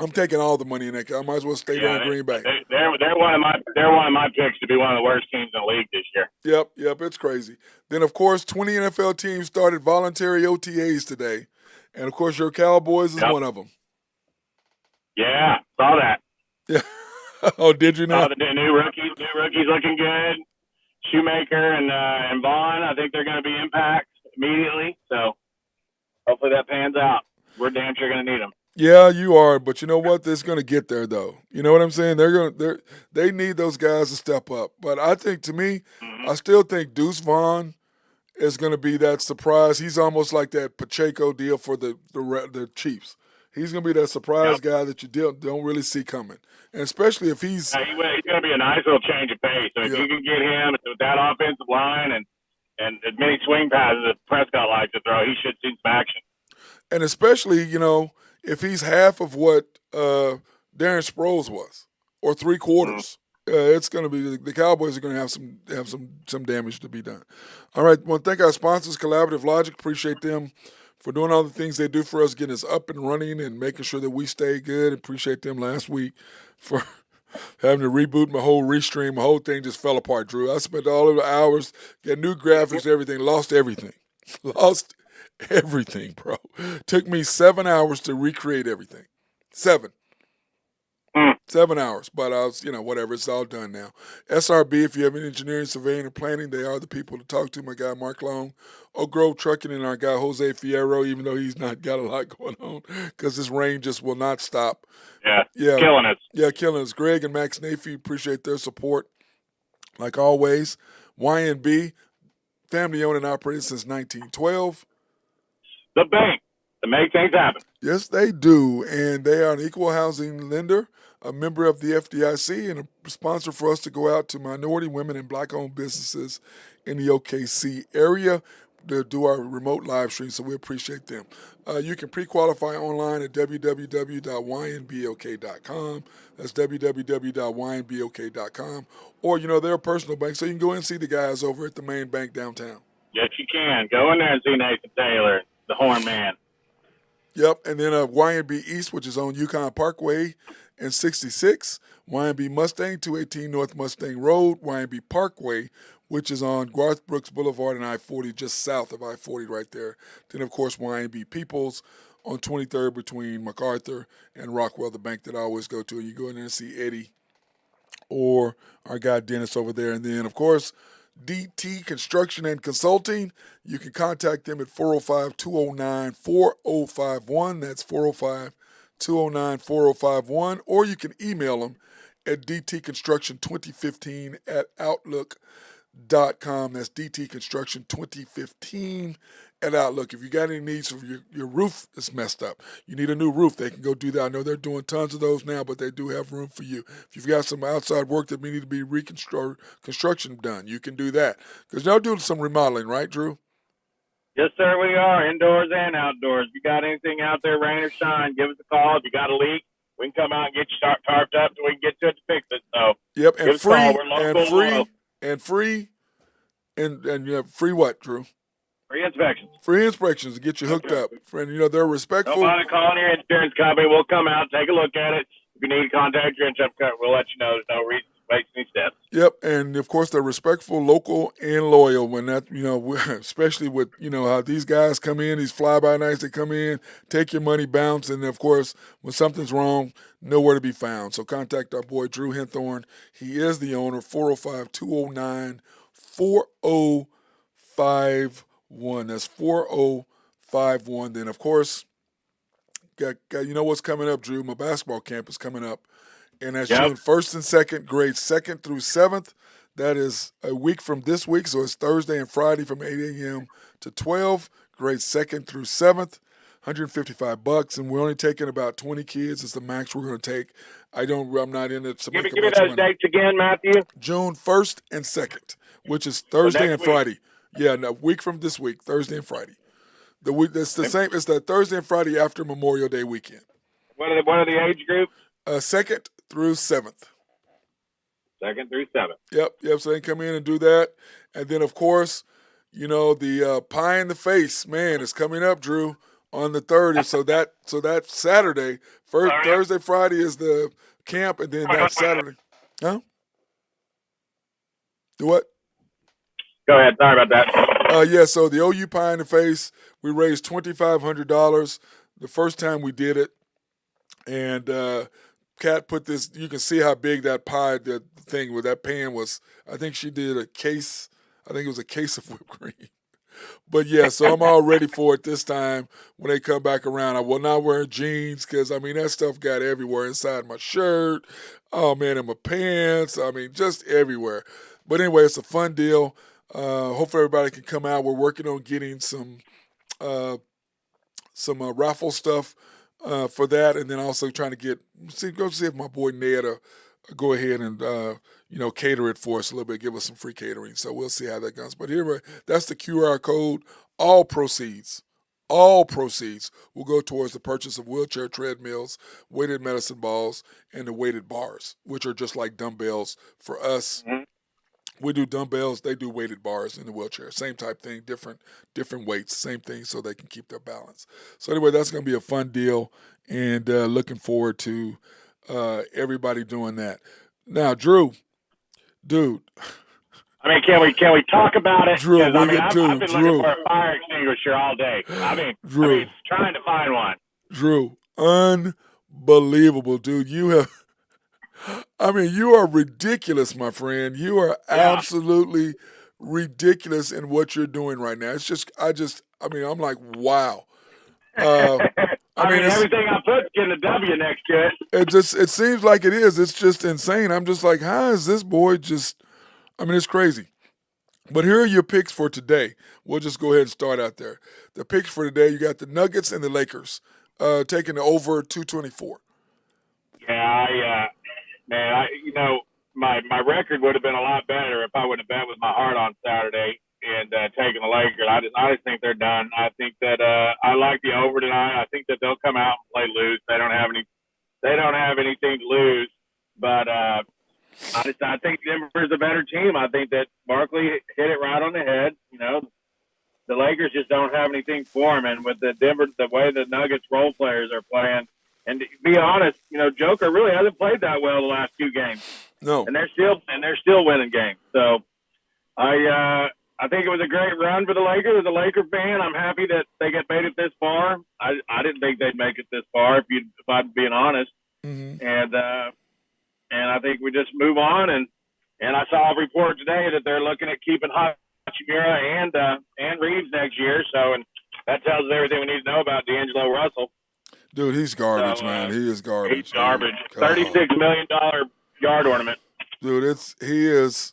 Speaker 2: I'm taking all the money in that. I might as well stay down in Green Bay.
Speaker 3: They're one of my picks to be one of the worst teams in the league this year.
Speaker 2: Yep, it's crazy. Then, of course, 20 NFL teams started voluntary OTAs today. And, of course, your Cowboys is one of them.
Speaker 3: Yeah, saw that.
Speaker 2: Yeah. Oh, did you not?
Speaker 3: The new rookies looking good. Shoemaker and Vaughn, I think they're going to be impacts immediately. So hopefully that pans out. We're damn sure going to need them.
Speaker 2: Yeah, you are, but you know what? It's going to get there, though. You know what I'm saying? They need those guys to step up. But I think, to me, I still think Deuce Vaughn is going to be that surprise. He's almost like that Pacheco deal for the Chiefs. He's going to be that surprise guy that you don't really see coming, and especially if he's
Speaker 3: going to be a nice little change of pace. So if you can get him with that offensive line and as many swing passes as Prescott likes to throw, he should see some action.
Speaker 2: And especially, if he's half of what Darren Sproles was, or 3/4, it's going to be the Cowboys are going to have some damage to be done. All right, I want to thank our sponsors, Collaborative Logic. Appreciate them for doing all the things they do for us, getting us up and running and making sure that we stay good. Appreciate them last week for having to reboot my whole restream. My whole thing just fell apart, Drew. I spent all of the hours, got new graphics, everything, lost everything. Lost everything, bro. Took me 7 hours to recreate everything. 7 hours. But I was, whatever. It's all done now. SRB, if you have any engineering, surveying, or planning, they are the people to talk to. My guy, Mark Long. Oak Grove Trucking and our guy, Jose Fierro, even though he's not got a lot going on because this rain just will not stop.
Speaker 3: Yeah, killing us.
Speaker 2: Yeah, killing us. Greg and Max Nafee, appreciate their support. Like always, YNB, family owned and operated since 1912.
Speaker 3: The bank to make things happen.
Speaker 2: Yes, they do. And they are an equal housing lender, a member of the FDIC, and a sponsor for us to go out to minority women and black-owned businesses in the OKC area to do our remote live stream, so we appreciate them. You can pre-qualify online at www.ynbok.com. That's www.ynbok.com. Or, they're a personal bank, so you can go and see the guys over at the main bank downtown.
Speaker 3: Yes, you can. Go in there and see Nathan Taylor, the Horn Man.
Speaker 2: Yep, and then YNB East, which is on Yukon Parkway and 66. YNB Mustang, 218 North Mustang Road. YNB Parkway, which is on Garth Brooks Boulevard and I-40, just south of I-40 right there. Then, of course, YNB Peoples on 23rd between MacArthur and Rockwell, the bank that I always go to. And you go in there and see Eddie or our guy Dennis over there. And then, of course, DT Construction and Consulting. You can contact them at 405-209-4051. That's 405-209-4051. Or you can email them at dtconstruction2015 at outlook.com. That's DT Construction 2015 at Outlook. If you got any needs for your roof is messed up, you need a new roof, they can go do that. I know they're doing tons of those now, but they do have room for you. If you've got some outside work that may need to be construction done, you can do that. Because y'all doing some remodeling, right, Drew?
Speaker 3: Yes, sir, we are, indoors and outdoors. If you got anything out there, rain or shine, give us a call. If you got a leak, we can come out and get you tarped up so we can get to it to fix it. So,
Speaker 2: yep, and free, and you have free what, Drew?
Speaker 3: Free inspections.
Speaker 2: Free inspections to get you hooked up. And, they're respectful.
Speaker 3: Don't mind calling your insurance company. We'll come out, take a look at it. If you need to contact your insurance company, we'll let you know. There's no reason to waste any steps.
Speaker 2: Yep, and, of course, they're respectful, local, and loyal. When that, especially with, how these guys come in, these fly-by-nights that come in, take your money, bounce, and, of course, when something's wrong, nowhere to be found. So contact our boy, Drew Henthorn. He is the owner, 405-209-4051. That's 4051. Then, of course, got what's coming up, Drew? My basketball camp is coming up. And that's June 1st and 2nd, grades 2nd through 7th. That is a week from this week, so it's Thursday and Friday from 8 a.m. to 12, grades 2nd through 7th, $155, and we're only taking about 20 kids. It's the max we're going to take. I'm not in it to make
Speaker 3: Give me those dates again, Matthew.
Speaker 2: June 1st and 2nd, which is Thursday and Friday. Yeah, a week from this week, Thursday and Friday. The week that's the same. It's the Thursday and Friday after Memorial Day weekend.
Speaker 3: What are the age groups?
Speaker 2: 2nd through 7th.
Speaker 3: 2nd through 7th.
Speaker 2: Yep. So they can come in and do that, and then of course, the pie in the face, man, is coming up, Drew, On the 30th, so that Saturday, first
Speaker 3: Sorry.
Speaker 2: Thursday, Friday is the camp, and then that Saturday, huh? Do what?
Speaker 3: Go ahead. Sorry about that.
Speaker 2: Yeah. So the OU Pie in the Face, we raised $2,500 the first time we did it, and Kat put this. You can see how big that pie, that thing with that pan was. I think she did a case. I think it was a case of whipped cream. But yeah, so I'm all ready for it this time when they come back around. I will not wear jeans because, I mean, that stuff got everywhere inside my shirt. Oh, man, in my pants. I mean, just everywhere. But anyway, it's a fun deal. Hopefully everybody can come out. We're working on getting some raffle stuff for that, and then also trying to go see if my boy Ned go ahead and cater it for us a little bit, give us some free catering. So we'll see how that goes. But here, that's the QR code. All proceeds will go towards the purchase of wheelchair treadmills, weighted medicine balls, and the weighted bars, which are just like dumbbells for us.
Speaker 3: Mhm.
Speaker 2: We do dumbbells, they do weighted bars in the wheelchair. Same type thing, different weights, same thing, so they can keep their balance. So anyway, that's going to be a fun deal, and looking forward to everybody doing that. Now, Drew, dude.
Speaker 3: I mean, can we talk about it?
Speaker 2: Drew,
Speaker 3: I've been
Speaker 2: Drew.
Speaker 3: looking for a fire extinguisher all day. I mean, trying to find one.
Speaker 2: Drew, unbelievable, dude. You are ridiculous, my friend. You are absolutely ridiculous in what you're doing right now. It's just, I'm like, wow.
Speaker 3: I mean, everything I put getting a W next to it.
Speaker 2: It seems like it is. It's just insane. I'm just like, how is this boy just? I mean, it's crazy. But here are your picks for today. We'll just go ahead and start out there. The picks for today, you got the Nuggets and the Lakers taking the over 224.
Speaker 3: Yeah, my record would have been a lot better if I would have bet with my heart on Saturday and taking the Lakers. I just think they're done. I think that I like the over tonight. I think that they'll come out and play loose. They don't have anything to lose. But I think Denver's a better team. I think that Barkley hit it right on the head. The Lakers just don't have anything for them. And with the way the Nuggets role players are playing, and to be honest, Joker really hasn't played that well the last two games.
Speaker 2: No,
Speaker 3: and they're still winning games. So I think it was a great run for the Lakers. As a Laker fan, I'm happy that they made it this far. I didn't think they'd make it this far, if I'm being honest.
Speaker 2: Mm-hmm.
Speaker 3: And I think we just move on. And I saw a report today that they're looking at keeping Hachimura and Reeves next year. So, and that tells us everything we need to know about D'Angelo Russell.
Speaker 2: Dude, he's garbage, man. He is garbage.
Speaker 3: He's garbage. $36 million yard ornament.
Speaker 2: Dude, he is.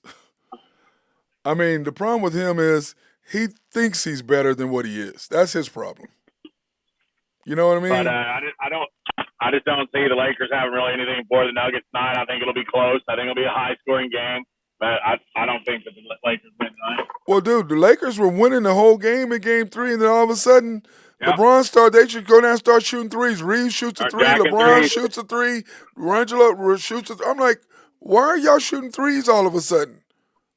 Speaker 2: I mean, the problem with him is he thinks he's better than what he is. That's his problem. You know what I mean?
Speaker 3: But I just don't see the Lakers having really anything for the Nuggets tonight. I think it'll be close. I think it'll be a high-scoring game. But I don't think that the Lakers win tonight.
Speaker 2: Well, dude, the Lakers were winning the whole game in Game 3, and then all of a sudden, LeBron started. They should go down and start shooting threes. Reeves shoots a three. LeBron shoots a three. Angelo shoots a three. I'm like, why are y'all shooting threes all of a sudden?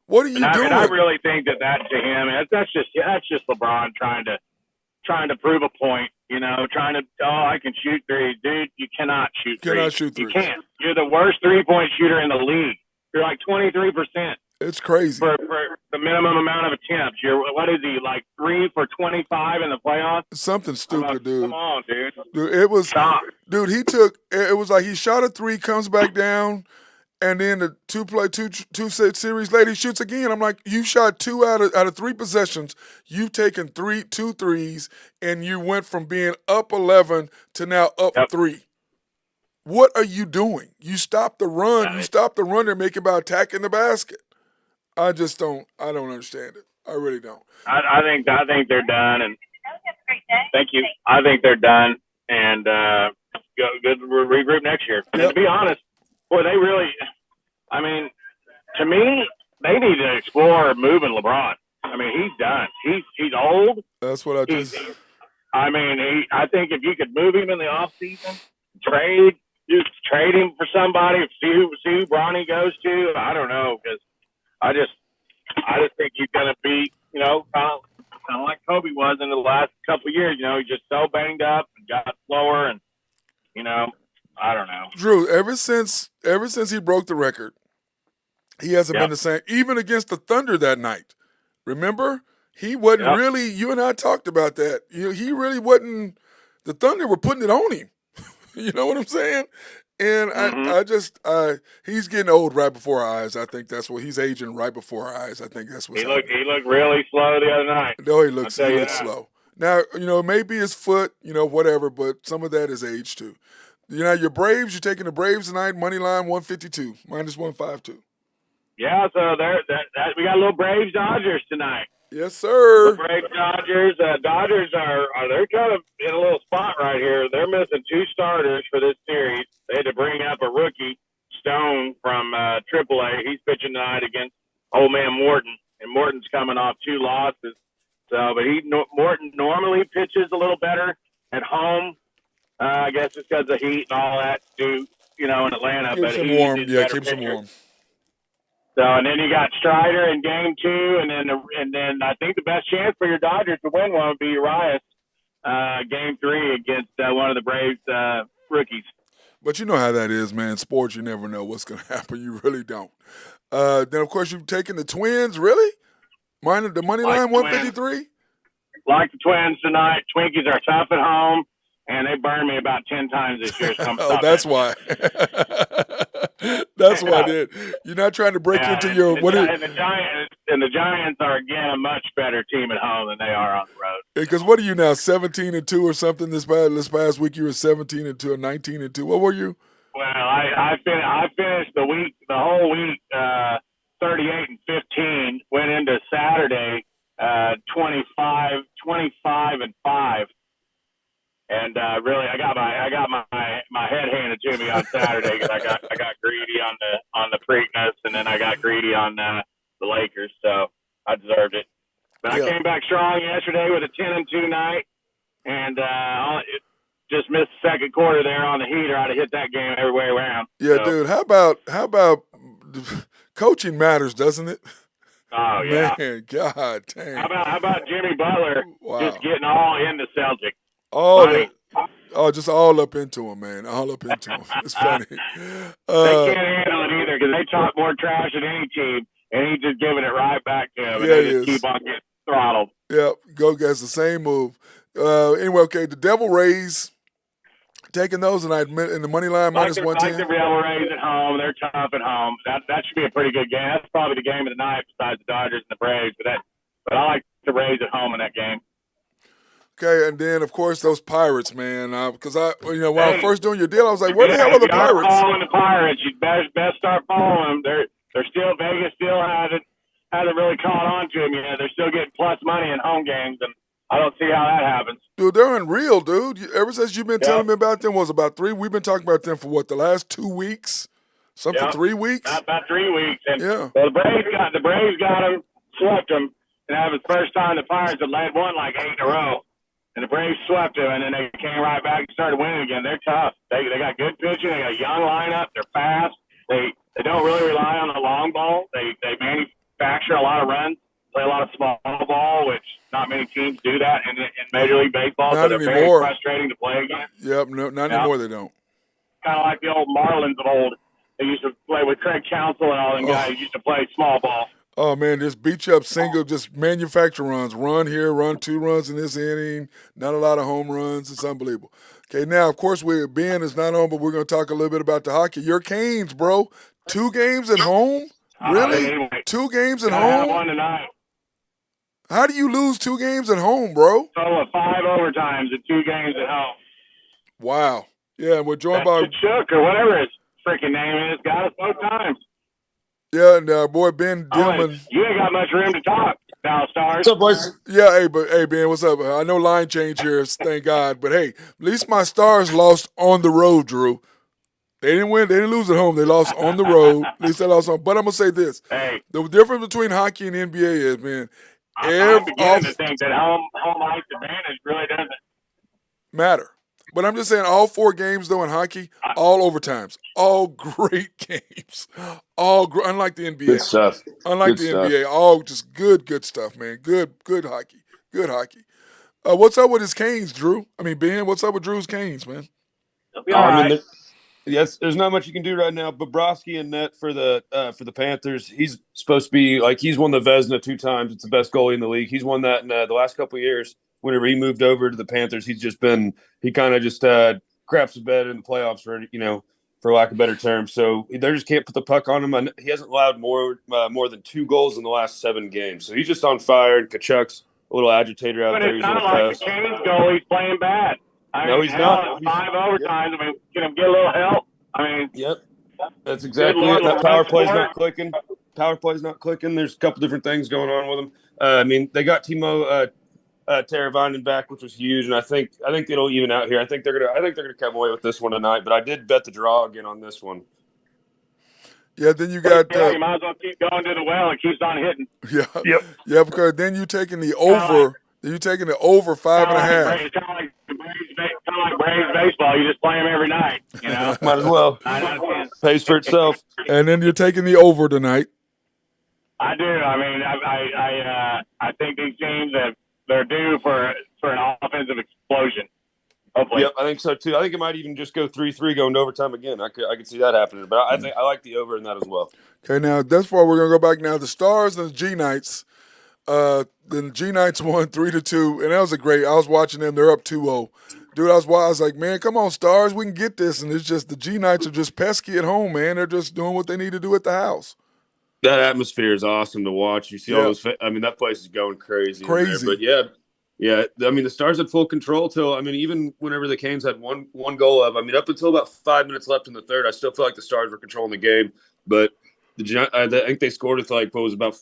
Speaker 2: What are you doing?
Speaker 3: And I really think that to him, that's just LeBron trying to prove a point. I can shoot threes, dude. You cannot shoot threes.
Speaker 2: Shoot threes.
Speaker 3: You can't. You're the worst 3-point shooter in the league. You're like 23%.
Speaker 2: It's crazy.
Speaker 3: For the minimum amount of attempts. What is he, like 3 for 25 in the playoffs?
Speaker 2: Something stupid, dude.
Speaker 3: Come on, dude.
Speaker 2: Dude, it was
Speaker 3: Stop.
Speaker 2: Dude, it was like he shot a three, comes back down, and then the two series later he shoots again. I'm like, you shot 2 out of 3 possessions. You've taken 2 threes, and you went from being up 11 to now up 3. What are you doing? You stopped the run. You stopped the run. They're making by attacking the basket. I don't understand it. I really don't.
Speaker 3: I think they're done, and thank you. I think they're done, and good regroup next year. And to be honest, boy, they really. I mean, to me, they need to explore moving LeBron. I mean, he's done. He's old.
Speaker 2: That's what I just.
Speaker 3: I think if you could move him in the offseason, trade him for somebody, see who Bronny goes to. I don't know, because I just think he's going to be, kind of like Kobe was in the last couple of years. He's just so banged up and got slower, and I don't know.
Speaker 2: Drew, ever since he broke the record, he hasn't been the same. Even against the Thunder that night, remember, he wasn't really. You and I talked about that. He really wasn't. The Thunder were putting it on him. You know what I'm saying? And he's getting old right before our eyes. I think that's what he's aging right before our eyes. I think that's what's happening.
Speaker 3: He looked really slow the other night.
Speaker 2: No, he looks slow. Now, maybe his foot, whatever, but some of that is age too. Your Braves, you're taking the Braves tonight, money line 152, minus 152.
Speaker 3: Yeah, so we got a little Braves Dodgers tonight.
Speaker 2: Yes, sir.
Speaker 3: The Braves Dodgers. Dodgers they're kind of in a little spot right here. They're missing 2 starters for this series. They had to bring up a rookie, Stone, from AAA. He's pitching tonight against old man Morton, and Morton's coming off 2 losses. So, but Morton normally pitches a little better at home. I guess it's because of heat and all that too, in Atlanta.
Speaker 2: Keeps him warm. Yeah, keeps him warm.
Speaker 3: So, and then you got Strider in game 2, and then I think the best chance for your Dodgers to win one would be Urias, game 3 against one of the Braves rookies.
Speaker 2: But you know how that is, man. Sports, you never know what's going to happen. You really don't. Then, of course, you've taken the Twins, really? The money line, 153?
Speaker 3: Like the Twins tonight. Twinkies are tough at home, and they burned me about 10 times this year. So
Speaker 2: that's why. That's why, dude. You're not trying to break into your –
Speaker 3: the Giants are, again, a much better team at home than they are on the road.
Speaker 2: Because what are you now, 17-2 or something this past week? You were 17-2 or 19-2. What were you?
Speaker 3: Well, I finished the whole week 38-15. Went into Saturday 25-5, and really I got my head handed to me on Saturday because I got greedy on the Preakness, and then I got greedy on the Lakers, so I deserved it. But I came back strong yesterday with a 10-2 night, and just missed the second quarter there on the heater. I'd have hit that game every way around.
Speaker 2: Yeah, so. Dude. How about coaching matters, doesn't it?
Speaker 3: Oh yeah,
Speaker 2: man, God damn.
Speaker 3: How about Jimmy Butler just getting all into Celtic?
Speaker 2: Just all up into him, man. All up into him. It's funny.
Speaker 3: They can't handle it either because they talk more trash than any team, and he's just giving it right back to him. And they just keep on getting throttled.
Speaker 2: Yep, Go gets the same move. Anyway, okay, the Devil Rays taking those tonight in the money line minus 110.
Speaker 3: Like the Devil Rays at home. They're tough at home. That should be a pretty good game. That's probably the game of the night besides the Dodgers and the Braves. But I like the Rays at home in that game.
Speaker 2: Okay, and then, of course, those Pirates, man. Because when I was first doing your deal, I was like, where the hell are the Pirates?
Speaker 3: Following the Pirates. You best start following them. They're still, Vegas still hasn't really caught on to them yet. They're still getting plus money in home games, and I don't see how that happens.
Speaker 2: Dude, they're unreal, dude. Ever since you've been telling me about them, was about 3. We've been talking about them for the last 2 weeks? 3 weeks?
Speaker 3: About 3 weeks. And well, the Braves got them, swept them, and that was the first time the Pirates had led one like 8 in a row. And the Braves swept them, and then they came right back and started winning again. They're tough. They got good pitching. They got a young lineup. They're fast. They don't really rely on the long ball. They manufacture a lot of runs, play a lot of small ball, which not many teams do that in Major League Baseball.
Speaker 2: Not
Speaker 3: so they're
Speaker 2: anymore.
Speaker 3: Very frustrating to play against.
Speaker 2: Yep, not anymore. They don't.
Speaker 3: Kind of like the old Marlins of old. They used to play with Craig Counsell and all them guys. Used to play small ball.
Speaker 2: Oh, man, just beat you up single, just manufacture runs. Run here, run 2 runs in this inning. Not a lot of home runs. It's unbelievable. Okay, now, of course, Ben is not on, but we're going to talk a little bit about the hockey. Your Canes, bro. 2 games at home? Really? 2 games at home?
Speaker 3: One tonight.
Speaker 2: How do you lose 2 games at home, bro?
Speaker 3: Total of 5 overtimes and 2 games at home.
Speaker 2: Wow. Yeah, we're joined by
Speaker 3: Chuck or whatever his freaking name is. Got us both times.
Speaker 2: Yeah, and boy, Ben Dillman.
Speaker 3: You ain't got much room to talk, Dallas Stars.
Speaker 4: What's up, boys?
Speaker 2: Yeah, hey, Ben, what's up? I know line change here, thank God. But, hey, at least my Stars lost on the road, Drew. They didn't win. They didn't lose at home. They lost on the road. At least they lost on. But I'm going to say this.
Speaker 3: Hey.
Speaker 2: The difference between hockey and NBA is, man,
Speaker 3: I'm beginning to think that home ice advantage really doesn't
Speaker 2: matter. But I'm just saying all 4 games, though, in hockey, all overtimes. All great games. Unlike the NBA.
Speaker 4: Good stuff.
Speaker 2: Unlike the NBA. All just good stuff, man. Good hockey. Good hockey. What's up with his Canes, Drew? I mean, Ben, what's up with Drew's Canes, man?
Speaker 3: It'll be all
Speaker 4: I mean,
Speaker 3: right.
Speaker 4: yes, there's not much you can do right now. Bobrovsky in net for the Panthers. He's supposed to be like he's won the Vezina 2 times. It's the best goalie in the league. He's won that in the last couple of years. Whenever he moved over to the Panthers, he kind of just craps the bed in the playoffs for lack of better term. So they just can't put the puck on him. And he hasn't allowed more than 2 goals in the last 7 games. So he's just on fire. And Kachuk's a little agitator out
Speaker 3: But
Speaker 4: there.
Speaker 3: it's
Speaker 4: He's a
Speaker 3: not
Speaker 4: little
Speaker 3: like the
Speaker 4: pressed.
Speaker 3: Canes goalie's playing bad.
Speaker 4: No, he's not.
Speaker 3: 5 overtimes. I mean, can him get a little help? I mean,
Speaker 4: Yep. That's exactly it. That power play's not clicking. Power play's not clicking. There's a couple different things going on with them. I mean, they got Timo Teravainen back, which was huge, and I think it'll even out here. I think they're gonna come away with this one tonight. But I did bet the draw again on this one.
Speaker 2: Yeah, then you got.
Speaker 3: you might as well keep going to the well. It keeps on hitting.
Speaker 2: Yeah.
Speaker 4: Yep.
Speaker 2: Yeah, because then you taking the over. You're taking the over 5.5.
Speaker 3: It's kind of like Braves baseball. You just play them every night. You know,
Speaker 4: Might as well. Pays for itself.
Speaker 2: And then you're taking the over tonight.
Speaker 3: I do. I mean, I think these teams they're due for an offensive explosion. Hopefully.
Speaker 4: Yep, I think so too. I think it might even just go 3-3 going to overtime again. I could see that happening. But I think I like the over in that as well.
Speaker 2: Okay, now that's far. We're gonna go back now. The Stars and the G Knights. Then the G Knights won 3-2, and that was a great. I was watching them. They're up 2-0. Dude, I was like, man, come on, Stars, we can get this. And it's just the G Knights are just pesky at home, man. They're just doing what they need to do at the house.
Speaker 4: That atmosphere is awesome to watch. You see all those. I mean, that place is going crazy.
Speaker 2: Crazy.
Speaker 4: But yeah. I mean, the Stars had full control till. I mean, even whenever the Canes had one goal up. I mean, up until about 5 minutes left in the third, I still feel like the Stars were controlling the game. But I think they scored with like what was about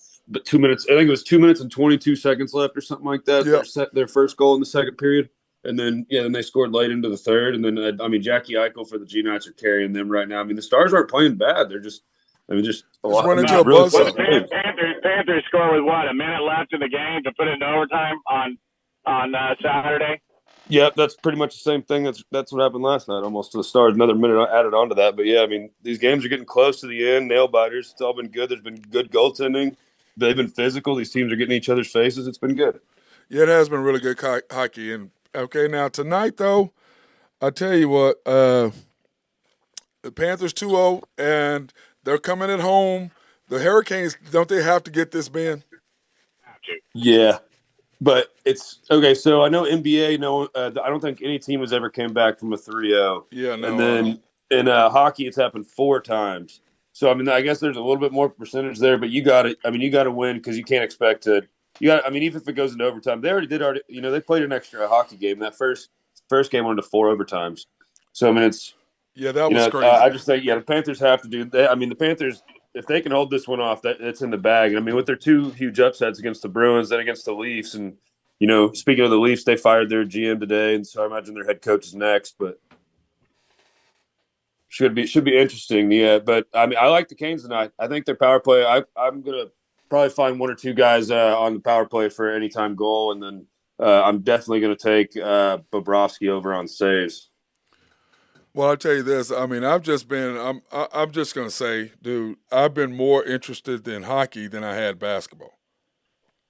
Speaker 4: 2 minutes. I think it was 2 minutes and 22 seconds left or something like that.
Speaker 2: Yep.
Speaker 4: Their first goal in the second period. And then, then they scored late into the third. And then, I mean, Jackie Eichel for the G Knights are carrying them right now. I mean, the Stars aren't playing bad. They're just a lot.
Speaker 2: Running into a buzzsaw.
Speaker 3: Panthers score with what, a minute left in the game to put it in overtime on Saturday?
Speaker 4: Yeah, that's pretty much the same thing. That's what happened last night almost to the Stars. Another minute added on to that. But, yeah, I mean, these games are getting close to the end. Nail biters. It's all been good. There's been good goaltending. They've been physical. These teams are getting each other's faces. It's been good.
Speaker 2: Yeah, it has been really good hockey. And okay, now tonight though, I tell you what, the Panthers 2-0, and they're coming at home. The Hurricanes, don't they have to get this, Ben?
Speaker 4: Yeah, but it's okay. So I know NBA. No, I don't think any team has ever came back from a 3-0.
Speaker 2: Yeah, no.
Speaker 4: And then in hockey, it's happened 4 times. So I mean, I guess there's a little bit more percentage there, but you got to. I mean, you got to win because you can't expect to. I mean, even if it goes into overtime, they already did. They played an extra hockey game. That first game went into 4 overtimes. So I mean, it's
Speaker 2: that was crazy.
Speaker 4: I just think the Panthers have to do that. I mean, the Panthers, if they can hold this one off, that's in the bag. And I mean, with their 2 huge upsets against the Bruins, then against the Leafs, and speaking of the Leafs, they fired their GM today, and so I imagine their head coach is next. But should be interesting. Yeah, but I mean, I like the Canes tonight. I think their power play. I'm gonna probably find 1 or 2 guys on the power play for anytime goal, and then I'm definitely going to take Bobrovsky over on saves.
Speaker 2: Well, I'll tell you this. I mean, I'm just going to say, dude, I've been more interested in hockey than I had basketball.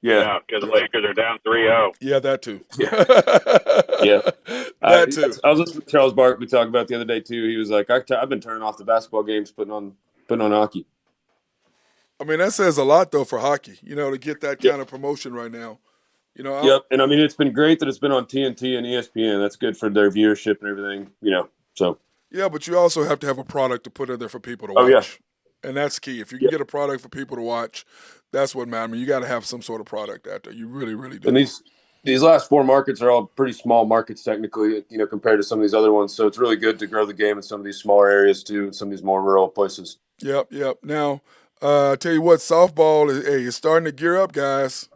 Speaker 3: Yeah, because the Lakers are down 3-0.
Speaker 2: Yeah, that too.
Speaker 4: Yeah.
Speaker 2: That too.
Speaker 4: I was listening to Charles Barkley talk about it the other day too. He was like, I've been turning off the basketball games, putting on hockey.
Speaker 2: I mean, that says a lot, though, for hockey, to get that kind of promotion right now.
Speaker 4: Yep. And I mean, it's been great that it's been on TNT and ESPN. That's good for their viewership and everything, so.
Speaker 2: Yeah, but you also have to have a product to put in there for people to watch.
Speaker 4: Oh, yeah.
Speaker 2: And that's key. If you can get a product for people to watch, that's what matters. I mean, you got to have some sort of product out there. You really, really do.
Speaker 4: And these last 4 markets are all pretty small markets technically, compared to some of these other ones. So it's really good to grow the game in some of these smaller areas too, some of these more rural places.
Speaker 2: Yep. Now, I tell you what, softball is starting to gear up, guys.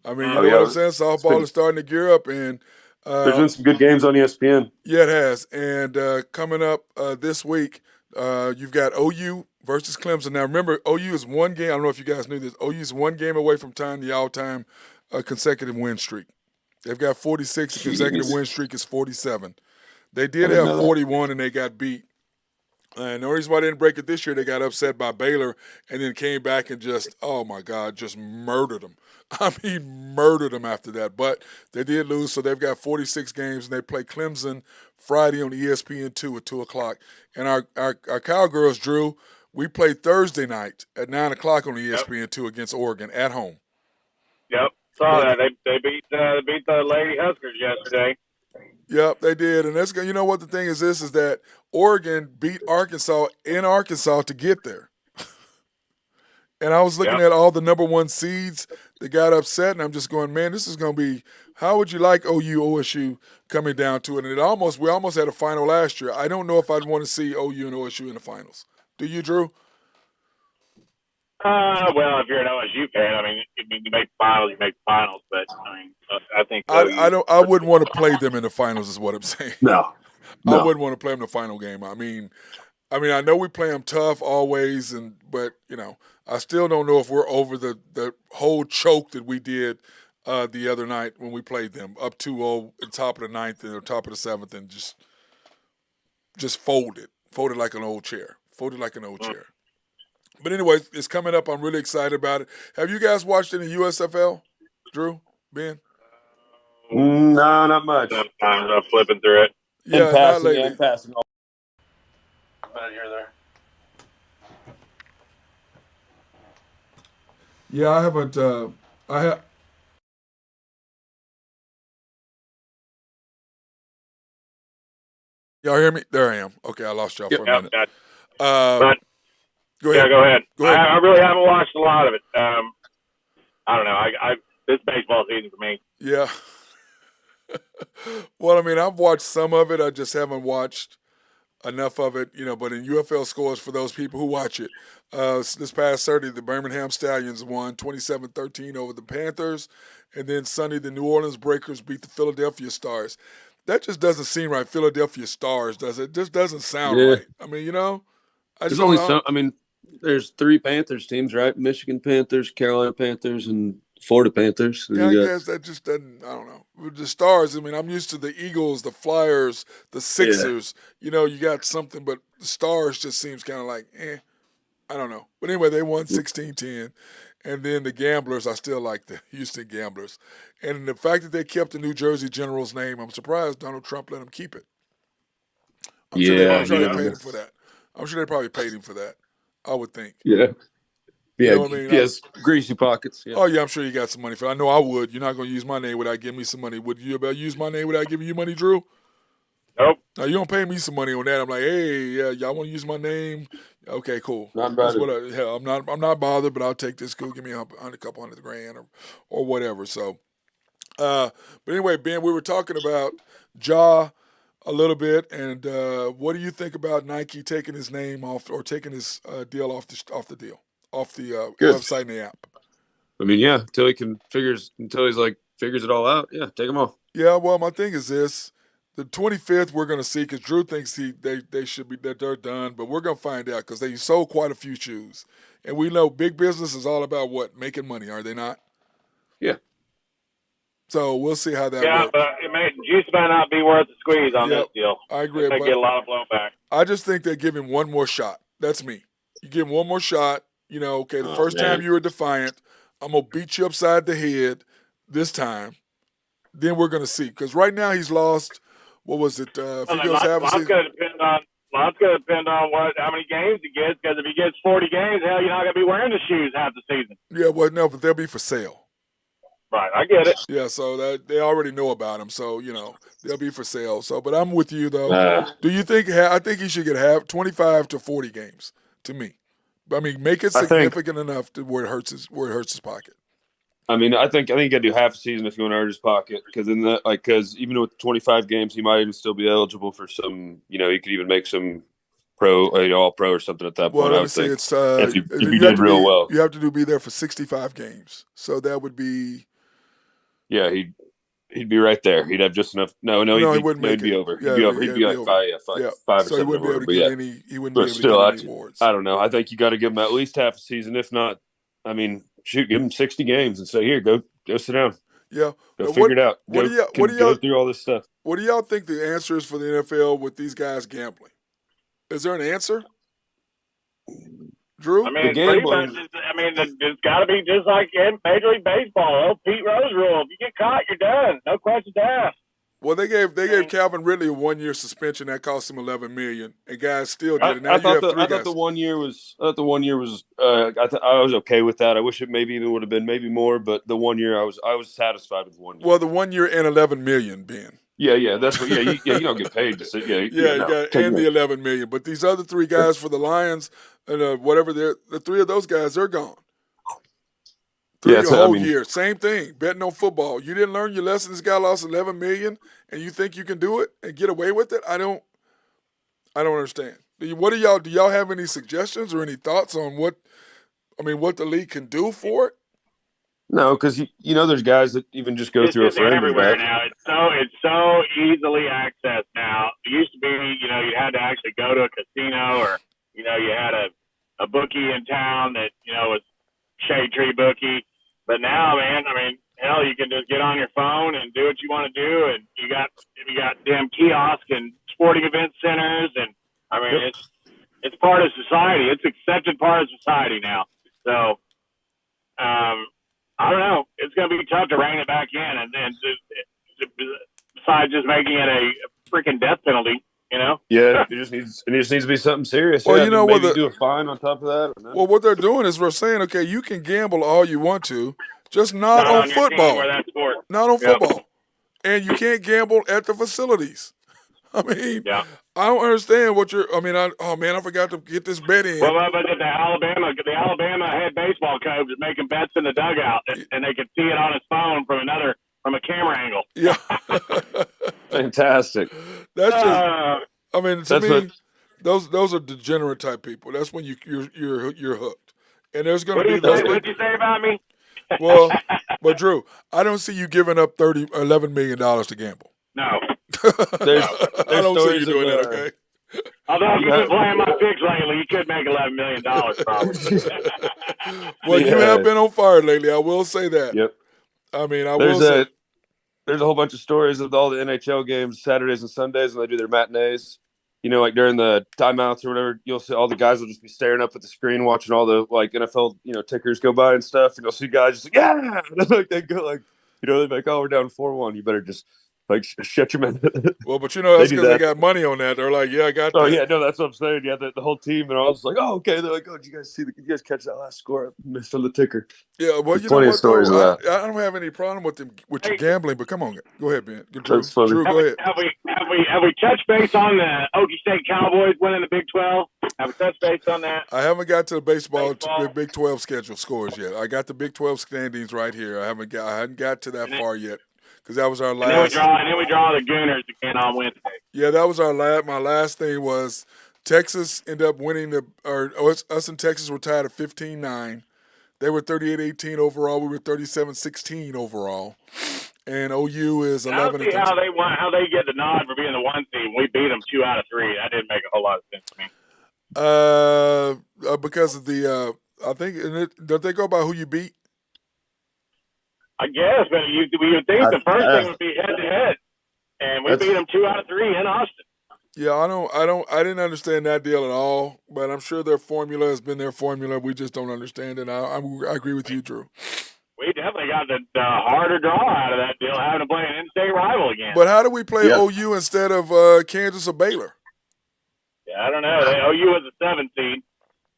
Speaker 2: I mean, you know what I'm saying? Softball is starting to gear up, and
Speaker 4: there's been some good games on ESPN.
Speaker 2: Yeah, it has. And coming up this week, you've got OU versus Clemson. Now, remember, OU is 1 game. I don't know if you guys knew this. OU is 1 game away from tying the all-time consecutive win streak. They've got 46. The consecutive win streak is 47. They did have 41, and they got beat And the only reason why they didn't break it this year, they got upset by Baylor and then came back and just, oh my God, just murdered them. I mean, murdered them after that. But they did lose, so they've got 46 games, and they play Clemson Friday on ESPN2 at 2 o'clock. And our Cowgirls, Drew, we played Thursday night at 9 o'clock on ESPN2 against Oregon at home.
Speaker 3: Yep. Saw that. They beat the Lady Huskers yesterday.
Speaker 2: Yep, they did. And that's, you know what the thing is this, is that Oregon beat Arkansas in Arkansas to get there. And I was looking at all the number one seeds that got upset, and I'm just going, man, this is going to be, how would you like OU, OSU coming down to it? And we almost had a final last year. I don't know if I'd want to see OU and OSU in the finals. Do you, Drew?
Speaker 3: Well, if you're an OSU fan, I mean, you make finals, but I mean, I think
Speaker 2: I wouldn't want to play them in the finals, is what I'm saying.
Speaker 4: No.
Speaker 2: I wouldn't want to play them in the final game. I mean, I know we play them tough always, but you know, I still don't know if we're over the whole choke that we did the other night when we played them, up 2-0 at the top of the ninth and the top of the seventh, and just folded like an old chair, chair. But anyway, it's coming up. I'm really excited about it. Have you guys watched any USFL, Drew, Ben?
Speaker 4: No, not much.
Speaker 3: Sometimes I'm flipping through it.
Speaker 2: Yeah, not lately.
Speaker 4: I'm passing. About here or there.
Speaker 2: Yeah, I haven't. Y'all hear me? There I am. Okay, I lost y'all for a minute.
Speaker 3: But
Speaker 2: go ahead.
Speaker 3: Yeah, go ahead.
Speaker 2: Go ahead.
Speaker 3: I really haven't watched a lot of it. I don't know. This baseball season for me.
Speaker 2: Yeah. Well, I mean, I've watched some of it. I just haven't watched enough of it, you know. But in UFL scores, for those people who watch it, this past Saturday, the Birmingham Stallions won 27-13 over the Panthers. And then Sunday, the New Orleans Breakers beat the Philadelphia Stars. That just doesn't seem right. Philadelphia Stars, does it? It just doesn't sound right. I mean, you know,
Speaker 4: there's only some. I mean, there's 3 Panthers teams, right? Michigan Panthers, Carolina Panthers, and Florida Panthers.
Speaker 2: Yeah, I guess that just doesn't. I don't know. With the Stars, I mean, I'm used to the Eagles, the Flyers, the Sixers. Yeah. You know, you got something, but the Stars just seems kind of like, I don't know. But anyway, they won 16-10. And then the Gamblers, I still like the Houston Gamblers. And the fact that they kept the New Jersey General's name, I'm surprised Donald Trump let them keep it. I'm sure they paid him for that. I'm sure they probably paid him for that, I would think.
Speaker 4: Yeah.
Speaker 2: You know what I mean?
Speaker 4: Yes, greasy pockets. Yeah.
Speaker 2: Oh, yeah, I'm sure you got some money for it. I know I would. You're not going to use my name without giving me some money. Would you ever use my name without giving you money, Drew?
Speaker 3: Nope.
Speaker 2: Now, you don't pay me some money on that. I'm like, hey, yeah, y'all want to use my name? Okay, cool.
Speaker 4: Not bothered.
Speaker 2: I'm not bothered, but I'll take this. Cool, give me a couple $100,000 or whatever. So, but anyway, Ben, we were talking about Ja a little bit, and what do you think about Nike taking his name off or taking his deal off the website and the app?
Speaker 4: I mean, yeah, until he's like figures it all out. Yeah, take him off.
Speaker 2: Yeah, well, my thing is this. The 25th we're going to see, because Drew thinks they should be, that they're done, but we're going to find out because they sold quite a few shoes. And we know big business is all about what? Making money, are they not?
Speaker 4: Yeah.
Speaker 2: So we'll see how that works.
Speaker 3: Yeah, but juice might not be worth the squeeze on this deal.
Speaker 2: I agree.
Speaker 3: They get a lot of blowback.
Speaker 2: I just think they give him one more shot. That's me. You give him one more shot. You know, okay, the first time you were defiant, I'm going to beat you upside the head this time. Then we're going to see. Because right now he's lost. What was it? If he goes half a season,
Speaker 3: Lots going to depend on how many games he gets. Because if he gets 40 games, hell, you're not going to be wearing the shoes half the season.
Speaker 2: Yeah, well, no, but they'll be for sale.
Speaker 3: Right, I get it.
Speaker 2: Yeah, so that they already know about him. So you know they'll be for sale. So, but I'm with you though. Do you think? I think he should get 25 to 40 games. To me, I mean, make it significant enough to where it hurts his pocket.
Speaker 4: I mean, I think you got to do half a season if you want to hurt his pocket, because because even with 25 games, he might even still be eligible for some. You know, he could even make some all pro or something at that point.
Speaker 2: Well, let me say it's
Speaker 4: if you did real well,
Speaker 2: you have to be there for 65 games. So that would be.
Speaker 4: Yeah, he'd be right there. He'd have just enough. No,
Speaker 2: he wouldn't make
Speaker 4: he'd be
Speaker 2: it.
Speaker 4: over.
Speaker 2: Yeah,
Speaker 4: he'd be like five or
Speaker 2: so
Speaker 4: something.
Speaker 2: He wouldn't be able to get any. He wouldn't be able to get any awards.
Speaker 4: I don't know. I think you got to give him at least half a season, if not. I mean, shoot, give him 60 games and say, here, go sit down.
Speaker 2: Yeah,
Speaker 4: go figure it out. Go through all this stuff.
Speaker 2: What do y'all think the answer is for the NFL with these guys gambling? Is there an answer, Drew?
Speaker 3: I mean,
Speaker 4: The
Speaker 3: it's pretty
Speaker 4: gambling.
Speaker 3: much. It's got to be just like in Major League Baseball. Oh, Pete Rose rule: if you get caught, you're done. No questions asked.
Speaker 2: Well, they gave Calvin Ridley a 1-year suspension that cost him $11 million, and guys still did
Speaker 4: I,
Speaker 2: it. Now
Speaker 4: I
Speaker 2: you
Speaker 4: thought
Speaker 2: have
Speaker 4: the
Speaker 2: 3
Speaker 4: I
Speaker 2: guys.
Speaker 4: thought the 1 year was I was okay with that. I wish it maybe even would have been maybe more, but the 1 year I was satisfied with 1 year.
Speaker 2: Well, the 1 year and $11 million, Ben.
Speaker 4: Yeah, that's what. You don't get paid to sit.
Speaker 2: You
Speaker 4: no,
Speaker 2: got and the $11 million. But these other 3 guys for the Lions and whatever the 3 of those guys, they're gone. 3 the whole year, same thing. Betting on football. You didn't learn your lesson. This guy lost $11 million, and you think you can do it and get away with it? I don't understand. What do y'all? Do y'all have any suggestions or any thoughts on what the league can do for it?
Speaker 4: No, because there's guys that even just go
Speaker 3: It's
Speaker 4: through a
Speaker 3: just
Speaker 4: friend
Speaker 3: everywhere
Speaker 4: and back.
Speaker 3: now. It's so easily accessed now. It used to be, you had to actually go to a casino, or you had a bookie in town that was Shade Tree Bookie. But now, man, hell, you can just get on your phone and do what you want to do, and you got damn kiosks and sporting event centers, and it's part of society. It's accepted part of society now. So, I don't know. It's going to be tough to rein it back in, and then besides just making it a freaking death penalty.
Speaker 4: Yeah, it just needs to be something serious.
Speaker 2: Well,
Speaker 4: maybe do a fine on top of that.
Speaker 2: Well, what they're doing is we're saying, okay, you can gamble all you want to, just not on football. Not on football. And you can't gamble at the facilities. I don't understand what you're. I forgot to get this bet in.
Speaker 3: Well, but the Alabama head baseball coach is making bets in the dugout, and they can see it on his phone from a camera angle.
Speaker 2: Yeah.
Speaker 4: Fantastic.
Speaker 2: That's just. To me, those are degenerate type people. That's when you're hooked. And there's going to be those.
Speaker 3: What did you say about me?
Speaker 2: Well, but Drew, I don't see you giving up $11 million to gamble.
Speaker 3: No.
Speaker 2: I don't see you doing that. Okay.
Speaker 3: Although you've been playing my picks lately, you could make $11 million probably.
Speaker 2: Well, you have been on fire lately. I will say that.
Speaker 4: Yep. There's a whole bunch of stories of all the NHL games Saturdays and Sundays, and they do their matinees. Like during the timeouts or whatever, you'll see all the guys will just be staring up at the screen, watching all the NFL tickers go by and stuff, and you'll see guys just yeah, they go they're like, oh, we're down 4-1. You better just shut your mouth.
Speaker 2: Well, but that's because they got money on that. They're like, yeah, I got that.
Speaker 4: Oh, yeah, no, that's what I'm saying. Yeah, the whole team, and I was like, oh, okay. They're like, oh, did you guys catch that last score? I missed on the ticker.
Speaker 2: Yeah, well,
Speaker 4: you know what, stories
Speaker 2: though? I don't have any problem with your gambling, but come on. Go ahead, Ben. Drew, go ahead.
Speaker 3: Have we touched base on the Okie State Cowboys winning the Big 12? Have we touched base on that?
Speaker 2: I haven't got to the Big 12 schedule scores yet. I got the Big 12 standings right here. I hadn't got to that far yet. Because that was our last.
Speaker 3: And then we draw the Gooners again on Wednesday.
Speaker 2: Yeah, that was our last. My last thing was Texas ended up winning us and Texas were tied at 15-9. They were 38-18 overall. We were 37-16 overall. And OU is 11.
Speaker 3: I don't see how they get the nod for being the 1 seed. We beat them 2 out of 3. That didn't make a whole lot of sense to me.
Speaker 2: Because of the I think don't they go by who you beat?
Speaker 3: I guess, but you would think the first thing would be head-to-head, and we beat them 2 out of 3 in Austin.
Speaker 2: Yeah, I didn't understand that deal at all, but I'm sure their formula has been their formula. We just don't understand it. I agree with you, Drew.
Speaker 3: We definitely got the harder draw out of that deal, having to play an in-state rival again.
Speaker 2: But how do we play OU instead of Kansas or Baylor?
Speaker 3: Yeah, I don't know. OU was a 7 seed,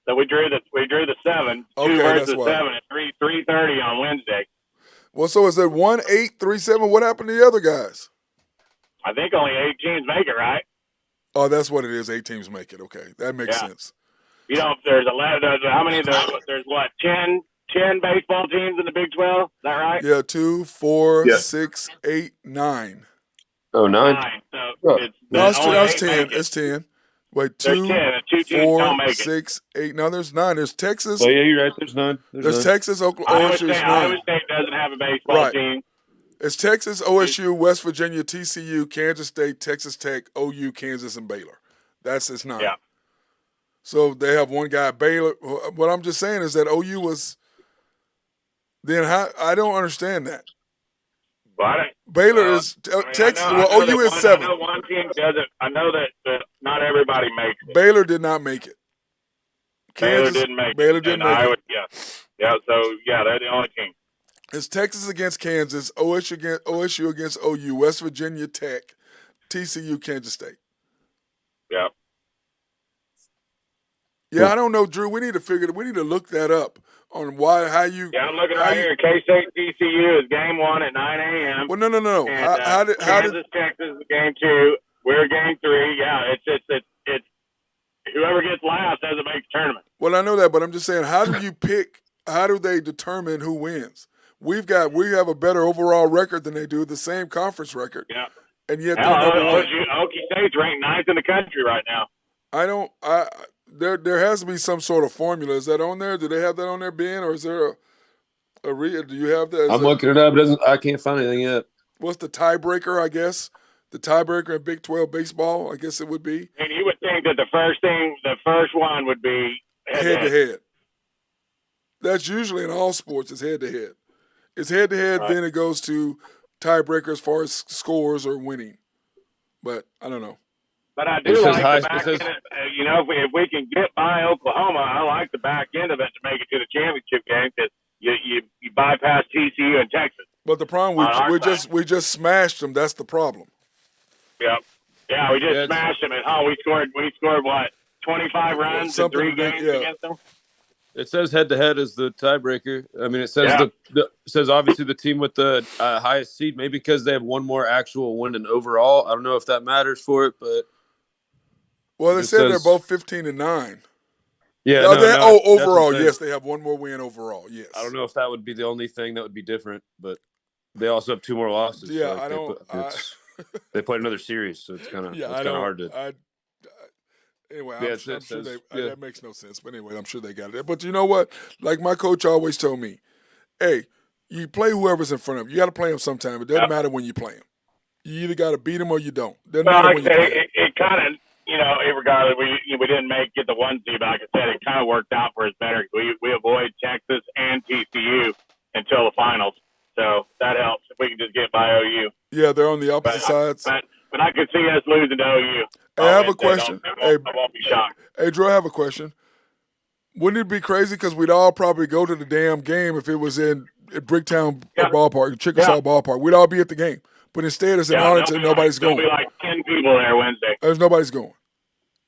Speaker 3: so we drew the 7, 2 versus 7 at 3:30 on Wednesday.
Speaker 2: Well, so is it 1-8, 3-7? What happened to the other guys?
Speaker 3: I think only 8 teams make it, right?
Speaker 2: Oh, that's what it is. 8 teams make it. Okay, that makes sense.
Speaker 3: There's 11. How many? There's what? 10 baseball teams in the Big 12. Is that right?
Speaker 2: Yeah, 2, 4, 6, 8, 9.
Speaker 4: Oh, 9.
Speaker 3: So
Speaker 2: it's 10. It's 10. Wait, 2, 4, 6, 8. No, there's 9. There's Texas.
Speaker 4: Oh, yeah, you're right. There's 9.
Speaker 2: There's Texas, Oklahoma.
Speaker 3: Iowa State doesn't have a baseball team.
Speaker 2: It's Texas, OSU, West Virginia, TCU, Kansas State, Texas Tech, OU, Kansas, and Baylor. It's 9.
Speaker 3: Yeah.
Speaker 2: So they have one guy, Baylor. What I'm just saying is that OU was – then I don't understand that.
Speaker 3: Well, I don't,
Speaker 2: Baylor is
Speaker 3: I mean,
Speaker 2: Texas.
Speaker 3: I know
Speaker 2: Well,
Speaker 3: that
Speaker 2: OU is
Speaker 3: I
Speaker 2: 7.
Speaker 3: know one team doesn't. I know that not everybody makes it.
Speaker 2: Baylor did not make it.
Speaker 3: Baylor didn't make
Speaker 2: Baylor
Speaker 3: it.
Speaker 2: didn't
Speaker 3: And
Speaker 2: make
Speaker 3: Iowa,
Speaker 2: it.
Speaker 3: yeah. So yeah, they're the only team.
Speaker 2: It's Texas against Kansas, OSU against OU, West Virginia Tech, TCU, Kansas State.
Speaker 3: Yeah.
Speaker 2: Yeah, I don't know, Drew. We need to look that up on how you.
Speaker 3: Yeah, I'm looking right here. K-State TCU is game 1 at 9 a.m.
Speaker 2: Well, no.
Speaker 3: And,
Speaker 2: how did
Speaker 3: Kansas Texas is game 2? We're game 3. Yeah, it's whoever gets last doesn't make the tournament.
Speaker 2: Well, I know that, but I'm just saying, how do you pick? How do they determine who wins? We have a better overall record than they do, the same conference record.
Speaker 3: Yeah.
Speaker 2: And yet
Speaker 3: Okie State's ranked 9th in the country right now.
Speaker 2: There has to be some sort of formula. Is that on there? Do they have that on there, Ben, or is there do you have that?
Speaker 4: I'm looking it up. I can't find anything yet.
Speaker 2: What's the tiebreaker? I guess the tiebreaker in Big 12 baseball. I guess it would be.
Speaker 3: And you would think that the first one would be
Speaker 2: head to head. That's usually in all sports. It's head to head. It's head to head. Then it goes to tiebreaker as far as scores or winning. But I don't know.
Speaker 3: But I do like the back end. If we can get by Oklahoma, I like the back end of it to make it to the championship game because you bypass TCU and Texas.
Speaker 2: But the problem we just smashed them. That's the problem.
Speaker 3: Yeah, we just smashed them at home. We scored what 25 runs in 3 games against them.
Speaker 4: It says head to head is the tiebreaker. I mean, it says it says obviously the team with the highest seed, maybe because they have one more actual win in overall. I don't know if that matters for it, but.
Speaker 2: Well, they said they're both 15-9.
Speaker 4: Yeah.
Speaker 2: Overall, yes, they have one more win overall. Yes.
Speaker 4: I don't know if that would be the only thing that would be different, but they also have 2 more losses.
Speaker 2: Yeah,
Speaker 4: so they played another series, so it's kind of hard to.
Speaker 2: Anyway, I'm sure that makes no sense. But anyway, I'm sure they got it. But you know what? Like my coach always told me, hey, you play whoever's in front of you. You got to play them sometime. It doesn't matter when you play them. You either got to beat them or you don't. Doesn't matter when you play them.
Speaker 3: It kind of. Regardless, we didn't get the 1 seed, but like I said, it kind of worked out for us better. We avoid Texas and TCU until the finals, so that helps if we can just get by OU.
Speaker 2: Yeah, they're on the opposite sides.
Speaker 3: But I could see us losing to OU.
Speaker 2: Hey, I have a question.
Speaker 3: I won't be shocked.
Speaker 2: Hey, Drew, I have a question. Wouldn't it be crazy because we'd all probably go to the damn game if it was at Bricktown Ballpark, Chickasaw Ballpark? We'd all be at the game. But instead, it's in Arlington, nobody's going.
Speaker 3: There'll be like 10 people there Wednesday.
Speaker 2: There's nobody's going.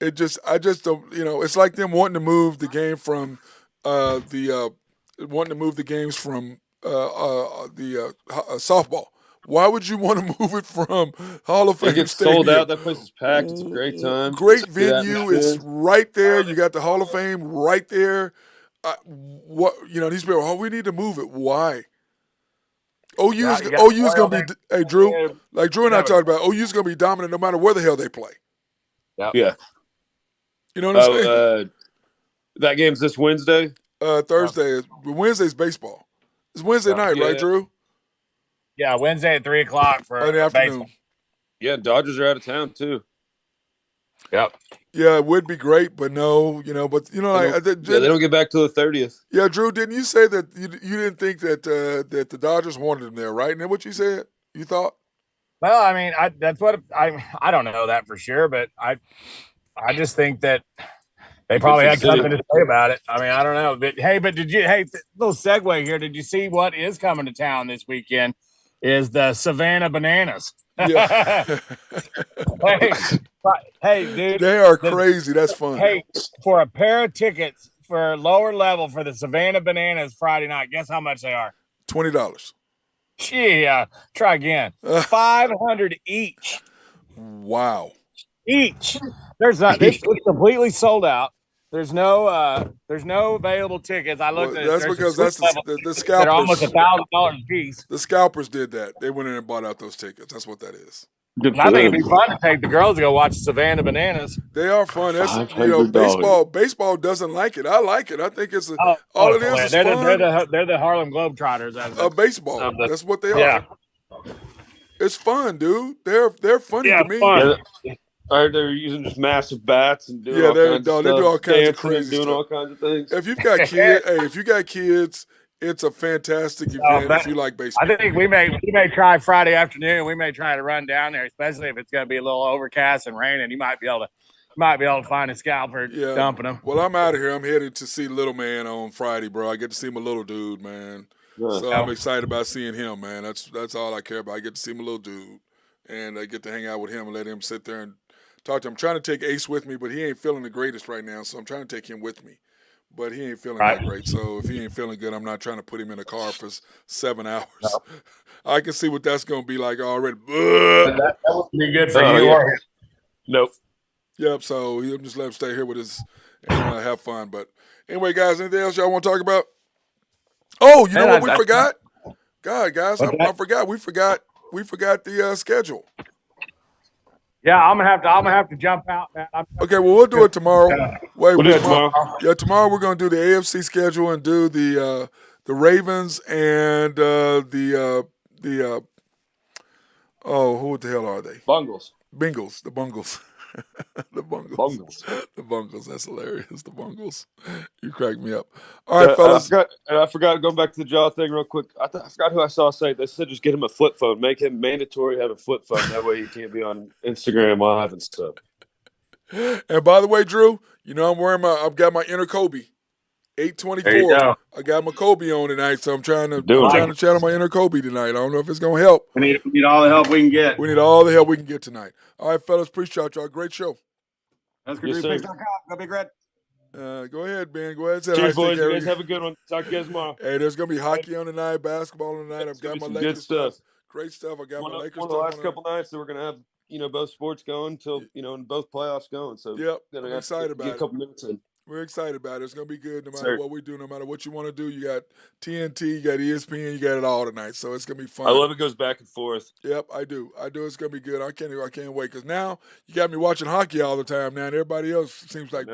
Speaker 2: I just don't, it's like them wanting to move the game from softball. Why would you want to move it from Hall of Fame?
Speaker 4: It gets
Speaker 2: Stadium?
Speaker 4: sold out. That place is packed. It's a great time.
Speaker 2: Great venue. It's right there. You got the Hall of Fame right there. These people, we need to move it. Why? OU's going to be, hey, Drew, like Drew and I talked about, OU's going to be dominant no matter where the hell they play.
Speaker 4: Yeah.
Speaker 2: You know what I'm saying?
Speaker 4: That game's this Wednesday?
Speaker 2: Thursday. Wednesday's baseball. It's Wednesday night, right, Drew?
Speaker 5: Yeah, Wednesday at 3 o'clock for
Speaker 2: in the afternoon.
Speaker 5: baseball.
Speaker 4: Yeah, Dodgers are out of town, too.
Speaker 5: Yep.
Speaker 2: Yeah, it would be great, but no, they
Speaker 4: don't get back till the 30th.
Speaker 2: Yeah, Drew, didn't you say that you didn't think that that the Dodgers wanted him there, right? Isn't that what you said? You thought?
Speaker 5: Well, I mean, that's what I don't know that for sure, but I just think that they probably had something to say about it. I mean, I don't know, but little segue here. Did you see what is coming to town this weekend? Is the Savannah Bananas?
Speaker 2: Yeah.
Speaker 5: hey, dude,
Speaker 2: they are crazy. That's fun.
Speaker 5: Hey, for a pair of tickets for lower level for the Savannah Bananas Friday night, guess how much they are?
Speaker 2: $20.
Speaker 5: Gee, try again. $500 each.
Speaker 2: Wow.
Speaker 5: Each. It's completely sold out. There's no available tickets. I looked at it.
Speaker 2: That's because that's the scalpers.
Speaker 5: They're almost $1,000 a piece.
Speaker 2: The scalpers did that. They went in and bought out those tickets. That's what that is.
Speaker 5: I think it'd be fun to take the girls to go watch Savannah Bananas.
Speaker 2: They are fun. That's baseball doesn't like it. I like it. I think it's all it is
Speaker 5: they're
Speaker 2: fun.
Speaker 5: They're the Harlem Globetrotters
Speaker 2: of baseball. That's what they are. Yeah. It's fun, dude. They're funny to me.
Speaker 5: Fun.
Speaker 4: They're using just massive bats and doing
Speaker 2: they do all kinds of crazy
Speaker 4: stuff.
Speaker 2: Doing all
Speaker 4: kinds of things.
Speaker 2: If you've got kids, It's a fantastic event if you like baseball.
Speaker 5: I think we may try Friday afternoon. We may try to run down there, especially if it's going to be a little overcast and raining. You might be able to find a scalper dumping them.
Speaker 2: Well, I'm out of here. I'm headed to see Little Man on Friday, bro. I get to see my little dude, man.
Speaker 4: Yeah.
Speaker 2: So I'm excited about seeing him, man. That's all I care about. I get to see my little dude, and I get to hang out with him and let him sit there and talk to him. I'm trying to take Ace with me, but he ain't feeling the greatest right now, so I'm trying to take him with me. But he ain't feeling that great, so if he ain't feeling good, I'm not trying to put him in a car for 7 hours. No. I can see what that's going to be like already.
Speaker 5: That would be good for you.
Speaker 4: Yeah. Nope.
Speaker 2: Yep, so he'll just let him stay here with us and have fun. But anyway, guys, anything else y'all want to talk about? Oh, you know what we forgot? God, guys, I forgot. We forgot the schedule.
Speaker 5: Yeah, I'm gonna have to jump out, man.
Speaker 2: Okay, well, we'll do it tomorrow.
Speaker 4: We'll do it tomorrow.
Speaker 2: Yeah, tomorrow we're gonna do the AFC schedule and do the Ravens and who the hell are they?
Speaker 4: Bungles.
Speaker 2: Bengals. The Bungles. The Bungles. The Bungles. That's hilarious. The Bungles. You crack me up. All right, fellas.
Speaker 4: I forgot going back to the jaw thing real quick. I forgot who I saw say they said just get him a flip phone, make him mandatory to have a flip phone. That way he can't be on Instagram live and stuff.
Speaker 2: And by the way, Drew, you know I've got my inner Kobe. 824. I got my Kobe on tonight, so I'm trying to channel my inner Kobe tonight. I don't know if it's gonna help.
Speaker 5: We need all the help we can get.
Speaker 2: We need all the help we can get tonight. All right, fellas, appreciate y'all. Great show.
Speaker 5: That's good. Go Big Red.
Speaker 2: Go ahead, Ben. Go ahead.
Speaker 4: Cheers, boys. You guys have a good one. Talk to you guys tomorrow.
Speaker 2: Hey, there's gonna be hockey on tonight, basketball tonight. I've got my Lakers stuff. Great stuff. I got my Lakers stuff.
Speaker 4: One of the last couple nights that we're gonna have, both sports going till and both playoffs going. So
Speaker 2: I'm excited about it.
Speaker 4: Get a couple minutes in.
Speaker 2: We're excited about it. It's going to be good no matter what we do, no matter what you want to do. You got TNT, you got ESPN, you got it all tonight. So it's going to be fun.
Speaker 4: I love it goes back and forth.
Speaker 2: Yep, I do. It's going to be good. I can't wait because now you got me watching hockey all the time now, and everybody else seems like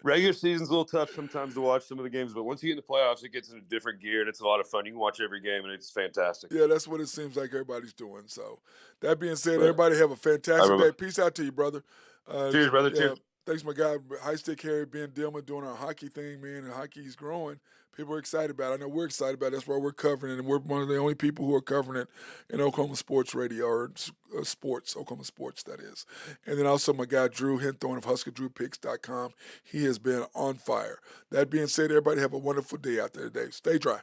Speaker 4: regular season's a little tough sometimes to watch some of the games, but once you get in the playoffs, it gets in a different gear, and it's a lot of fun. You can watch every game, and it's fantastic.
Speaker 2: Yeah, that's what it seems like everybody's doing. So that being said, everybody have a fantastic day. Peace out to you, brother.
Speaker 4: Cheers, brother. Cheers.
Speaker 2: Thanks, my guy, High Stick Harry, Ben Dillman, doing our hockey thing, man, and hockey's growing. People are excited about it. I know we're excited about it. That's why we're covering it, and we're one of the only people who are covering it in Oklahoma Sports Radio, or Oklahoma Sports, that is. And then also my guy, Drew Hinthorn of HuskerDrewPicks.com. He has been on fire. That being said, everybody have a wonderful day out there today. Stay dry.